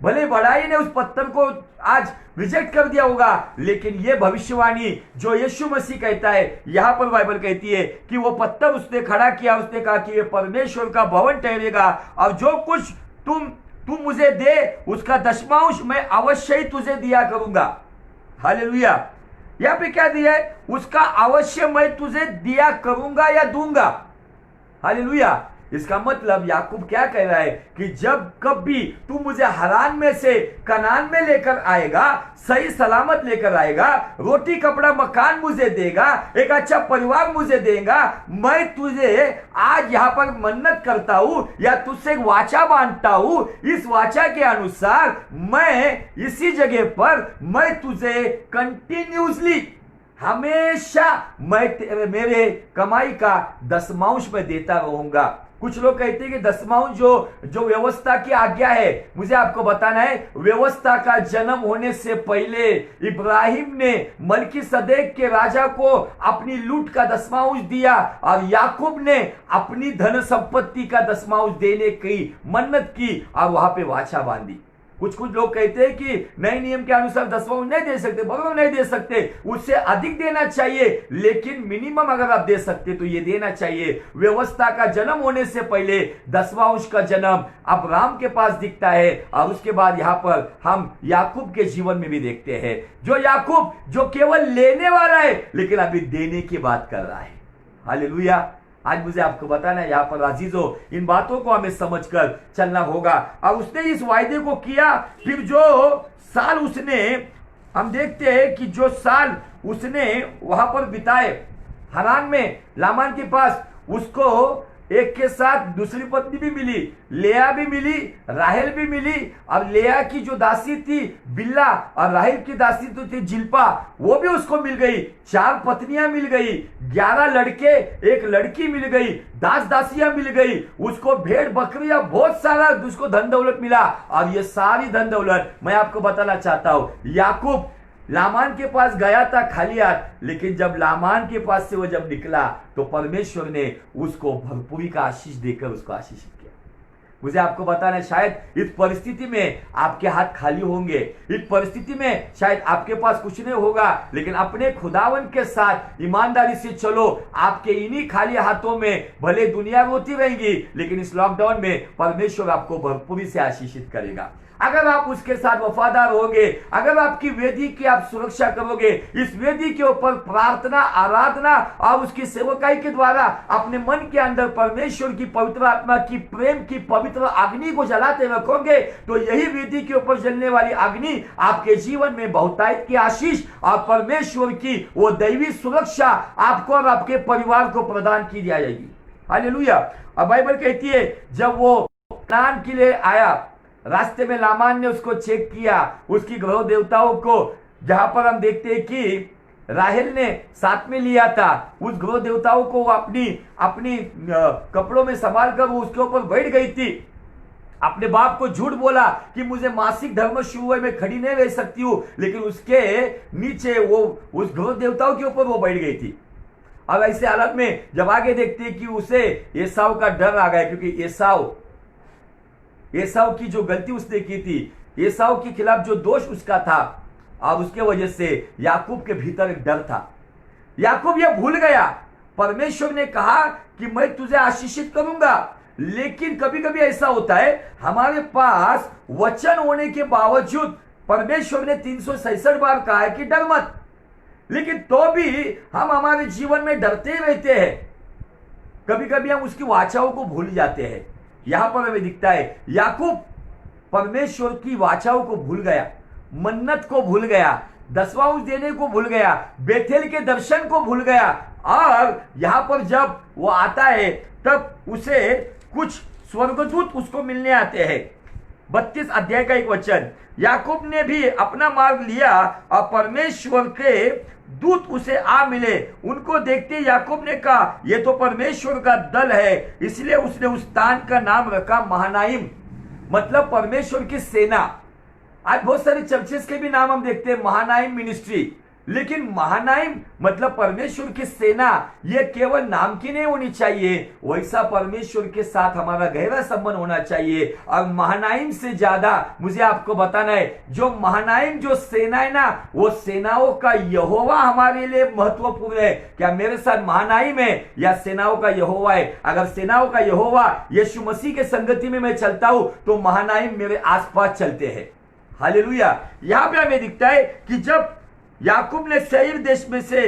भले बड़ाई ने उस पत्थर को आज रिजेक्ट कर दिया होगा, लेकिन यह भविष्यवाणी जो यीशु मसीह कहता है, यहां पर बाइबल कहती है कि वो पत्थर उसने खड़ा किया, उसने कहा कि ये परमेश्वर का भवन ठहरेगा, और जो कुछ तुम मुझे दे उसका 10वांश मैं अवश्य ही तुझे दिया करूंगा। हालेलुया। यहां पे क्या दिया है? उसका अवश्य मैं तुझे दिया करूंगा या दूंगा। हालेलुया। इसका मतलब याकूब क्या कह रहा है कि जब कभी तू मुझे हरान में से कनान में लेकर आएगा, सही सलामत लेकर आएगा, रोटी कपड़ा मकान मुझे देगा, एक अच्छा परिवार मुझे देगा, मैं तुझे आज यहां पर मन्नत करता हूं या तुझसे एक वाचा बांधता हूं। इस वाचा के अनुसार मैं इसी जगह पर मैं तुझे कंटिन्यूसली हमेशा मैं मेरे कमाई का 10वांश में देता रहूंगा। कुछ लोग कहते हैं कि 10वांश जो व्यवस्था की आज्ञा है, मुझे आपको बताना है, व्यवस्था का जन्म होने से पहले इब्राहिम ने मलकीसदेक के राजा को अपनी लूट का 10वांश दिया, और याकूब ने अपनी धन संपत्ति का 10वांश देने की मन्नत की, और वहां पे वाचा बांधी। कुछ कुछ लोग कहते हैं कि नए नियम के अनुसार 10वां नहीं दे सकते, बराबर नहीं दे सकते, उससे अधिक देना चाहिए, लेकिन मिनिमम अगर आप दे सकते तो ये देना चाहिए। व्यवस्था का जन्म होने से पहले 10वां अंश का जन्म अब्राहम के पास दिखता है, और उसके बाद यहां पर हम याकूब के जीवन में भी देखते हैं। जो याकूब जो केवल लेने वाला है, लेकिन अभी देने की बात कर रहा है। हालेलुया। आज मुझे आपको बताना है यहाँ पर अजीजों, इन बातों को हमें समझकर चलना होगा। और उसने इस वायदे को किया। फिर जो साल उसने, हम देखते हैं कि जो साल उसने वहां पर बिताए हरान में, लामान के पास, उसको एक के साथ दूसरी पत्नी भी मिली, लेया भी मिली, राहेल भी मिली। अब लेया की जो दासी थी बिल्ला, और राहेल की दासी तो थी जिल्पा, वो भी उसको मिल गई। 4 पत्नियां मिल गई, 11 लड़के, 1 लड़की मिल गई, दास दासियां मिल गई, उसको भेड़ बकरियां, बहुत सारा उसको धन दौलत मिला। और ये सारी धन दौलत मैं आपको बताना चाहता हूं, याकूब लामान के पास गया था खाली हाथ, लेकिन जब लामान के पास से वो जब निकला तो परमेश्वर ने उसको भरपूरी का आशीष देकर उसको आशीषित किया। मुझे आपको बताना है, शायद इस परिस्थिति में आपके हाथ खाली होंगे, इस परिस्थिति में शायद आपके पास कुछ नहीं होगा, लेकिन अपने खुदावन के साथ ईमानदारी से चलो। आपके इन्हीं खाली हाथों में भले दुनिया रोती रहेगी, लेकिन इस लॉकडाउन में परमेश्वर आपको भरपूरी से आशीषित करेगा। अगर आप उसके साथ वफादार होंगे, अगर आपकी वेदी की आप सुरक्षा करोगे, इस वेदी के ऊपर प्रार्थना, आराधना और उसकी सेवकाई के द्वारा अपने मन के अंदर परमेश्वर की पवित्र आत्मा की प्रेम की पवित्र अग्नि को जलाते रखोगे, तो यही वेदी के ऊपर जलने वाली अग्नि आपके जीवन में बहुतायत की आशीष और परमेश्वर की वो दैवी सुरक्षा आपको और आपके परिवार को प्रदान की जाएगी। हालेलुया। और बाइबल कहती है, जब वो कनान के लिए आया, रास्ते में लामान ने उसको चेक किया, उसकी ग्रह देवताओं को, जहां पर हम देखते हैं कि राहेल ने साथ में लिया था, उस ग्रह देवताओं को अपनी कपड़ों में संभाल कर वो उसके ऊपर बैठ गई थी। अपने बाप को झूठ बोला कि मुझे मासिक धर्म शुरू है, मैं खड़ी नहीं रह सकती हूँ, लेकिन उसके नीचे वो उस ग्रह देवताओं के ऊपर वो बैठ गई थी। अब ऐसे हालत में जब आगे देखते हैं कि उसे एसाव का डर आ गया, क्योंकि एसाव की जो गलती उसने की थी, एसाव के खिलाफ जो दोष उसका था, और उसके वजह से याकूब के भीतर एक डर था। याकूब ये भूल गया, परमेश्वर ने कहा कि मैं तुझे आशीषित करूंगा, लेकिन कभी कभी ऐसा होता है, हमारे पास वचन होने के बावजूद परमेश्वर ने 366 बार कहा है कि डर मत, लेकिन तो भी हम हमारे जीवन में डरते रहते हैं। कभी कभी हम उसकी वाचाओं को भूल जाते हैं। यहां पर हमें दिखता है, याकूब परमेश्वर की वाचाओं को भूल गया, मन्नत को भूल गया, 10वां अंश देने को भूल गया, बेथेल के दर्शन को भूल गया। और यहां पर जब वो आता है, तब उसे कुछ स्वर्गदूत उसको मिलने आते हैं। 32 अध्याय का एक वचन, याकूब ने भी अपना मार्ग लिया और परमेश्वर के दूत उसे आ मिले। उनको देखते याकूब ने कहा, यह तो परमेश्वर का दल है, इसलिए उसने उस स्थान का नाम रखा महानाइम, मतलब परमेश्वर की सेना। आज बहुत सारे चर्चेस के भी नाम हम देखते हैं, महानाइम मिनिस्ट्री, लेकिन महानाइम मतलब परमेश्वर की सेना। यह केवल नाम की नहीं होनी चाहिए, वैसा परमेश्वर के साथ हमारा गहरा संबंध होना चाहिए। और महानाइम से ज्यादा मुझे आपको बताना है, जो महानाइम जो सेना है ना, वो सेनाओं का यहोवा हमारे लिए महत्वपूर्ण है। क्या मेरे साथ महानाइम है या सेनाओं का यहोवा है? अगर सेनाओं का यहोवा यीशु मसीह के संगति में मैं चलता हूं, तो महानाइम मेरे आसपास चलते हैं। हालेलुया। यहां पे हमें दिखता है कि जब याकूब ने सेईर देश में से,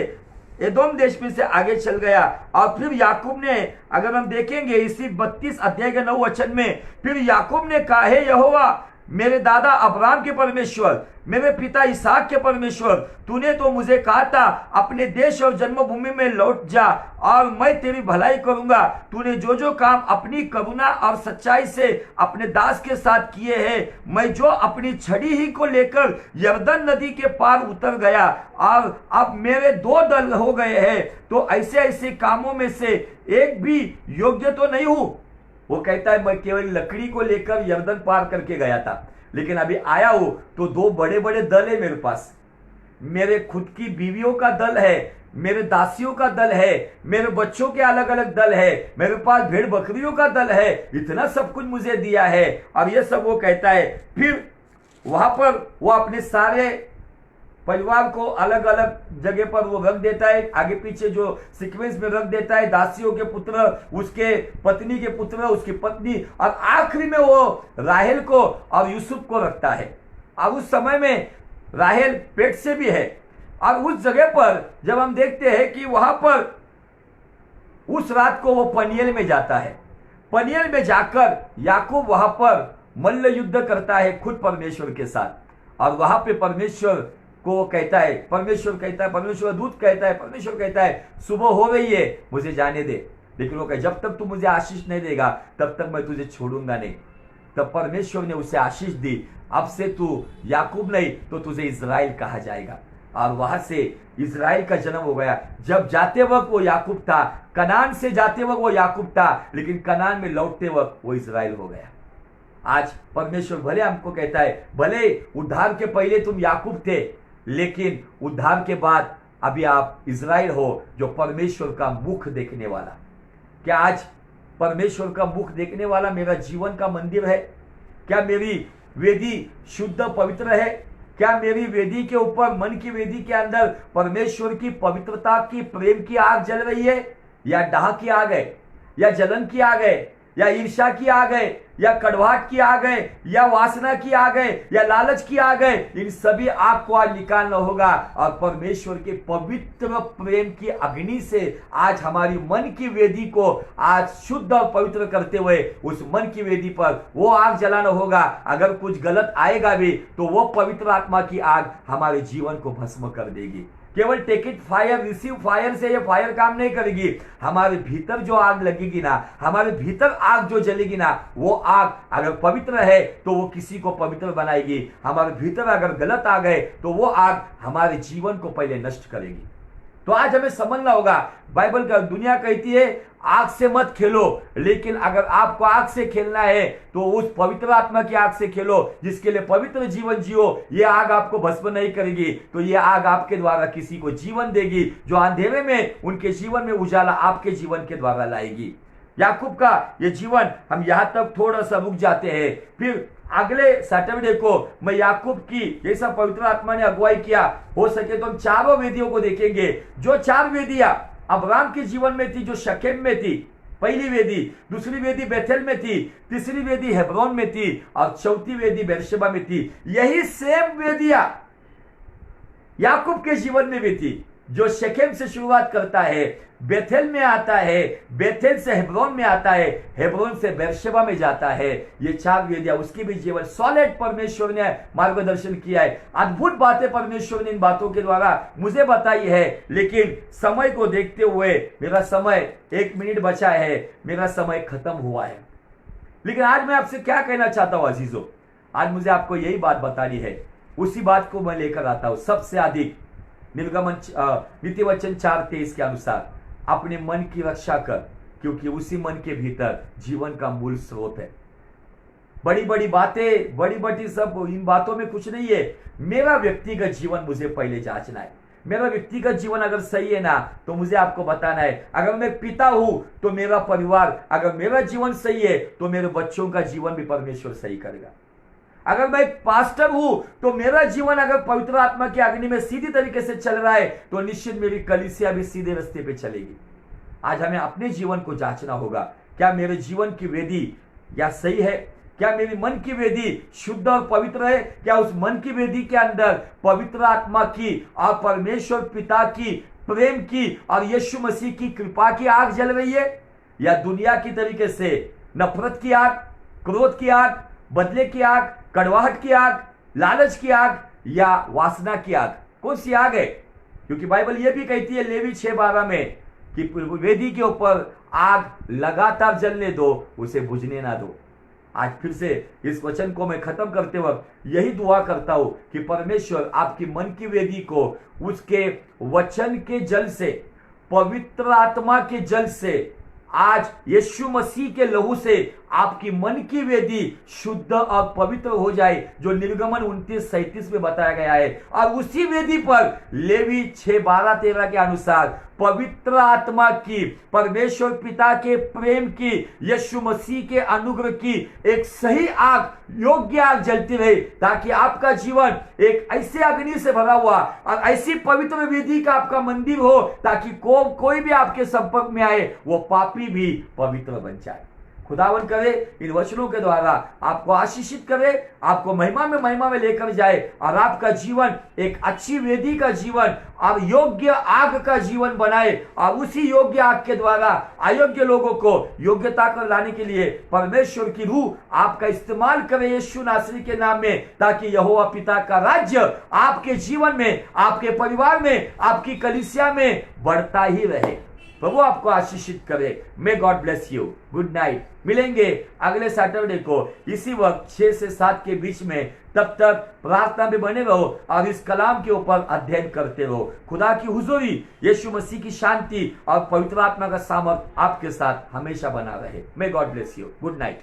एदोम देश में से आगे चल गया, और फिर याकूब ने, अगर हम देखेंगे इसी 32 अध्याय के 9 वचन में, फिर याकूब ने कहा, हे यहोवा मेरे दादा अब्राहम के परमेश्वर, मेरे पिता इसहाक के परमेश्वर, तूने तो मुझे कहा था अपने देश और जन्मभूमि में लौट जा और मैं तेरी भलाई करूंगा। तूने जो जो काम अपनी करुणा और सच्चाई से अपने दास के साथ किए हैं, मैं जो अपनी छड़ी ही को लेकर यरदन नदी के पार उतर गया, और अब मेरे 2 दल हो गए हैं, तो ऐसे ऐसे कामों में से एक भी योग्य तो नहीं हूं। वो कहता है, मैं केवल लकड़ी को लेकर यरदन पार करके गया था, लेकिन अभी आया हूं तो 2 बड़े बड़े दल है मेरे पास। मेरे खुद की बीवियों का दल है, मेरे दासियों का दल है, मेरे बच्चों के अलग अलग दल है, मेरे पास भेड़ बकरियों का दल है, इतना सब कुछ मुझे दिया है। और ये सब वो कहता है। फिर वहां पर वो अपने सारे परिवार को अलग अलग जगह पर वो रख देता है, आगे पीछे जो सीक्वेंस में रख देता है, दासियों के पुत्र, उसके पत्नी के पुत्र, उसकी पत्नी, और आखिरी में वो राहेल को और यूसुफ को रखता है। और उस समय में राहेल पेट से भी है, और उस जगह पर जब हम देखते हैं कि वहां पर उस रात को वो पनियल में जाता है। पनियल में जाकर याकूब वहां पर मल्ल युद्ध करता है खुद परमेश्वर के साथ, और वहां पे परमेश्वर को कहता है, परमेश्वर दूत कहता है, परमेश्वर कहता है सुबह हो रही है, मुझे जाने दे। लेकिन वो कहे जब तक तू मुझे आशीष नहीं देगा तब तक मैं तुझे छोड़ूंगा नहीं। तब परमेश्वर ने उसे आशीष दी, अब से तू याकूब नहीं तो तुझे इज़राइल कहा जाएगा। और वहां से इज़राइल का जन्म हो गया। जब जाते वक्त वो याकूब था, कनान से जाते वक्त वो याकूब था, लेकिन कनान में लौटते वक्त वो इज़राइल हो गया। आज परमेश्वर भले हमको कहता है, भले उद्धार के पहले तुम याकूब थे, लेकिन उद्धार के बाद अभी आप इज़राइल हो, जो परमेश्वर का मुख देखने वाला। क्या आज परमेश्वर का मुख देखने वाला मेरा जीवन का मंदिर है? क्या मेरी वेदी शुद्ध पवित्र है? क्या मेरी वेदी के ऊपर, मन की वेदी के अंदर परमेश्वर की पवित्रता की, प्रेम की आग जल रही है, या डाह की आग है, या जलन की आग है, या ईर्ष्या की आग है, या कड़वाहट की आग है, या वासना की आग है, या लालच की आग है? इन सभी आग को आज निकालना होगा, और परमेश्वर के पवित्र प्रेम की अग्नि से आज हमारी मन की वेदी को आज शुद्ध और पवित्र करते हुए उस मन की वेदी पर वो आग जलाना होगा। अगर कुछ गलत आएगा भी तो वो पवित्र आत्मा की आग हमारे जीवन को भस्म कर देगी। केवल take it fire, receive fire से ये फायर काम नहीं करेगी। हमारे भीतर जो आग लगेगी ना, हमारे भीतर आग जो जलेगी ना, वो आग अगर पवित्र है तो वो किसी को पवित्र बनाएगी। हमारे भीतर अगर गलत आग है तो वो आग हमारे जीवन को पहले नष्ट करेगी। तो आज हमें समझना होगा, बाइबल का दुनिया कहती है आग से मत खेलो, लेकिन अगर आपको आग से खेलना है तो उस पवित्र आत्मा की आग से खेलो, जिसके लिए पवित्र जीवन जियो। ये आग आपको भस्म नहीं करेगी, तो ये आग आपके द्वारा किसी को जीवन देगी, जो अंधेरे में उनके जीवन में उजाला आपके जीवन के द्वारा लाएगी। याकूब का ये जीवन, हम यहां तक थोड़ा सा रुक जाते हैं, फिर अगले सैटरडे को मैं याकूब की जैसा पवित्र आत्मा ने अगुवाई किया, हो सके तो हम चारों वेदियों को देखेंगे। जो चार वेदियां अब्राहम के जीवन में थी, जो शकेम में थी, पहली वेदी, दूसरी वेदी बेथेल में थी, तीसरी वेदी हेब्रोन में थी, और चौथी वेदी बेरशेबा में थी। यही सेम वेदियां याकूब के जीवन में भी थी। जो शकेम से शुरुआत करता है, बेथेल में आता है, बेथेल से हेब्रोन में आता है, हेब्रोन से बेरशेबा में जाता है। ये चार वेदियां, उसकी भी जीवन सॉलिड परमेश्वर ने मार्गदर्शन किया है। अद्भुत बातें परमेश्वर ने इन बातों के द्वारा मुझे बताई है। लेकिन समय को देखते हुए, मेरा समय 1 मिनट बचा है, मेरा समय खत्म हुआ है। लेकिन आज मैं आपसे क्या कहना चाहता हूं अजीजों, आज मुझे आपको यही बात बतानी है, उसी बात को मैं लेकर आता हूं। सबसे अधिक नीति वचन 4:23 के अनुसार अपने मन की रक्षा कर, क्योंकि उसी मन के भीतर जीवन का मूल स्रोत है। बड़ी बड़ी बातें, बड़ी बड़ी सब, इन बातों में कुछ नहीं है। मेरा व्यक्तिगत जीवन मुझे पहले जांचना है। मेरा व्यक्तिगत जीवन अगर सही है ना, तो मुझे आपको बताना है। अगर मैं पिता हूं तो मेरा परिवार, अगर मेरा जीवन सही है तो मेरे बच्चों का जीवन भी परमेश्वर सही करेगा। अगर मैं एक पास्टर हूं तो मेरा जीवन अगर पवित्र आत्मा की अग्नि में सीधी तरीके से चल रहा है तो निश्चित मेरी कलीसिया भी सीधे रास्ते पे चलेगी। आज हमें अपने जीवन को जांचना होगा, क्या मेरे जीवन की वेदी या सही है? क्या मेरी मन की वेदी शुद्ध और पवित्र है? क्या उस मन की वेदी के अंदर पवित्र आत्मा की और परमेश्वर पिता की प्रेम की और यीशु मसीह की कृपा की आग जल रही है, या दुनिया की तरीके से नफरत की आग, क्रोध की आग, बदले की आग, कड़वाहट की आग, लालच की आग, या वासना की आग? कौन सी आग है? क्योंकि बाइबल यह भी कहती है लेवी 6:12 में कि वेदी के ऊपर आग लगातार जलने दो, उसे बुझने ना दो। आज फिर से इस वचन को मैं खत्म करते वक्त यही दुआ करता हूं कि परमेश्वर आपकी मन की वेदी को उसके वचन के जल से, पवित्र आत्मा के जल से, आज यीशु मसीह के लहू से आपकी मन की वेदी शुद्ध और पवित्र हो जाए, जो निर्गमन 29-37 में बताया गया है। और उसी वेदी पर लेवी 6:12-13 के अनुसार पवित्र आत्मा की, परमेश्वर पिता के प्रेम की, यीशु मसीह के अनुग्रह की एक सही आग, योग्य आग जलती रहे, ताकि आपका जीवन एक ऐसे अग्नि से भरा हुआ और ऐसी पवित्र विधि का आपका मंदिर हो, ताकि कोई भी आपके संपर्क में आए वो पापी भी पवित्र बन जाए। खुदावन करे इन वचनों के द्वारा आपको आशीषित करे, आपको महिमा में लेकर जाए और आपका जीवन एक अच्छी वेदी का जीवन और योग्य आग का जीवन बनाए, और उसी योग्य आग के द्वारा अयोग्य लोगों को योग्यता कर लाने के लिए परमेश्वर की रूह आपका इस्तेमाल करे यीशु नासरी के नाम में, ताकि यहोवा पिता का राज्य आपके जीवन में, आपके परिवार में, आपकी कलीसिया में बढ़ता ही रहे। प्रभु आपको आशीषित करे। May God bless you. Good night. मिलेंगे अगले सैटरडे को इसी वक्त 6 से 7 के बीच में। तब तक प्रार्थना में बने रहो और इस कलाम के ऊपर अध्ययन करते रहो। खुदा की हुजूरी, यीशु मसीह की शांति और पवित्र आत्मा का सामर्थ आपके साथ हमेशा बना रहे। May God bless you. Good night.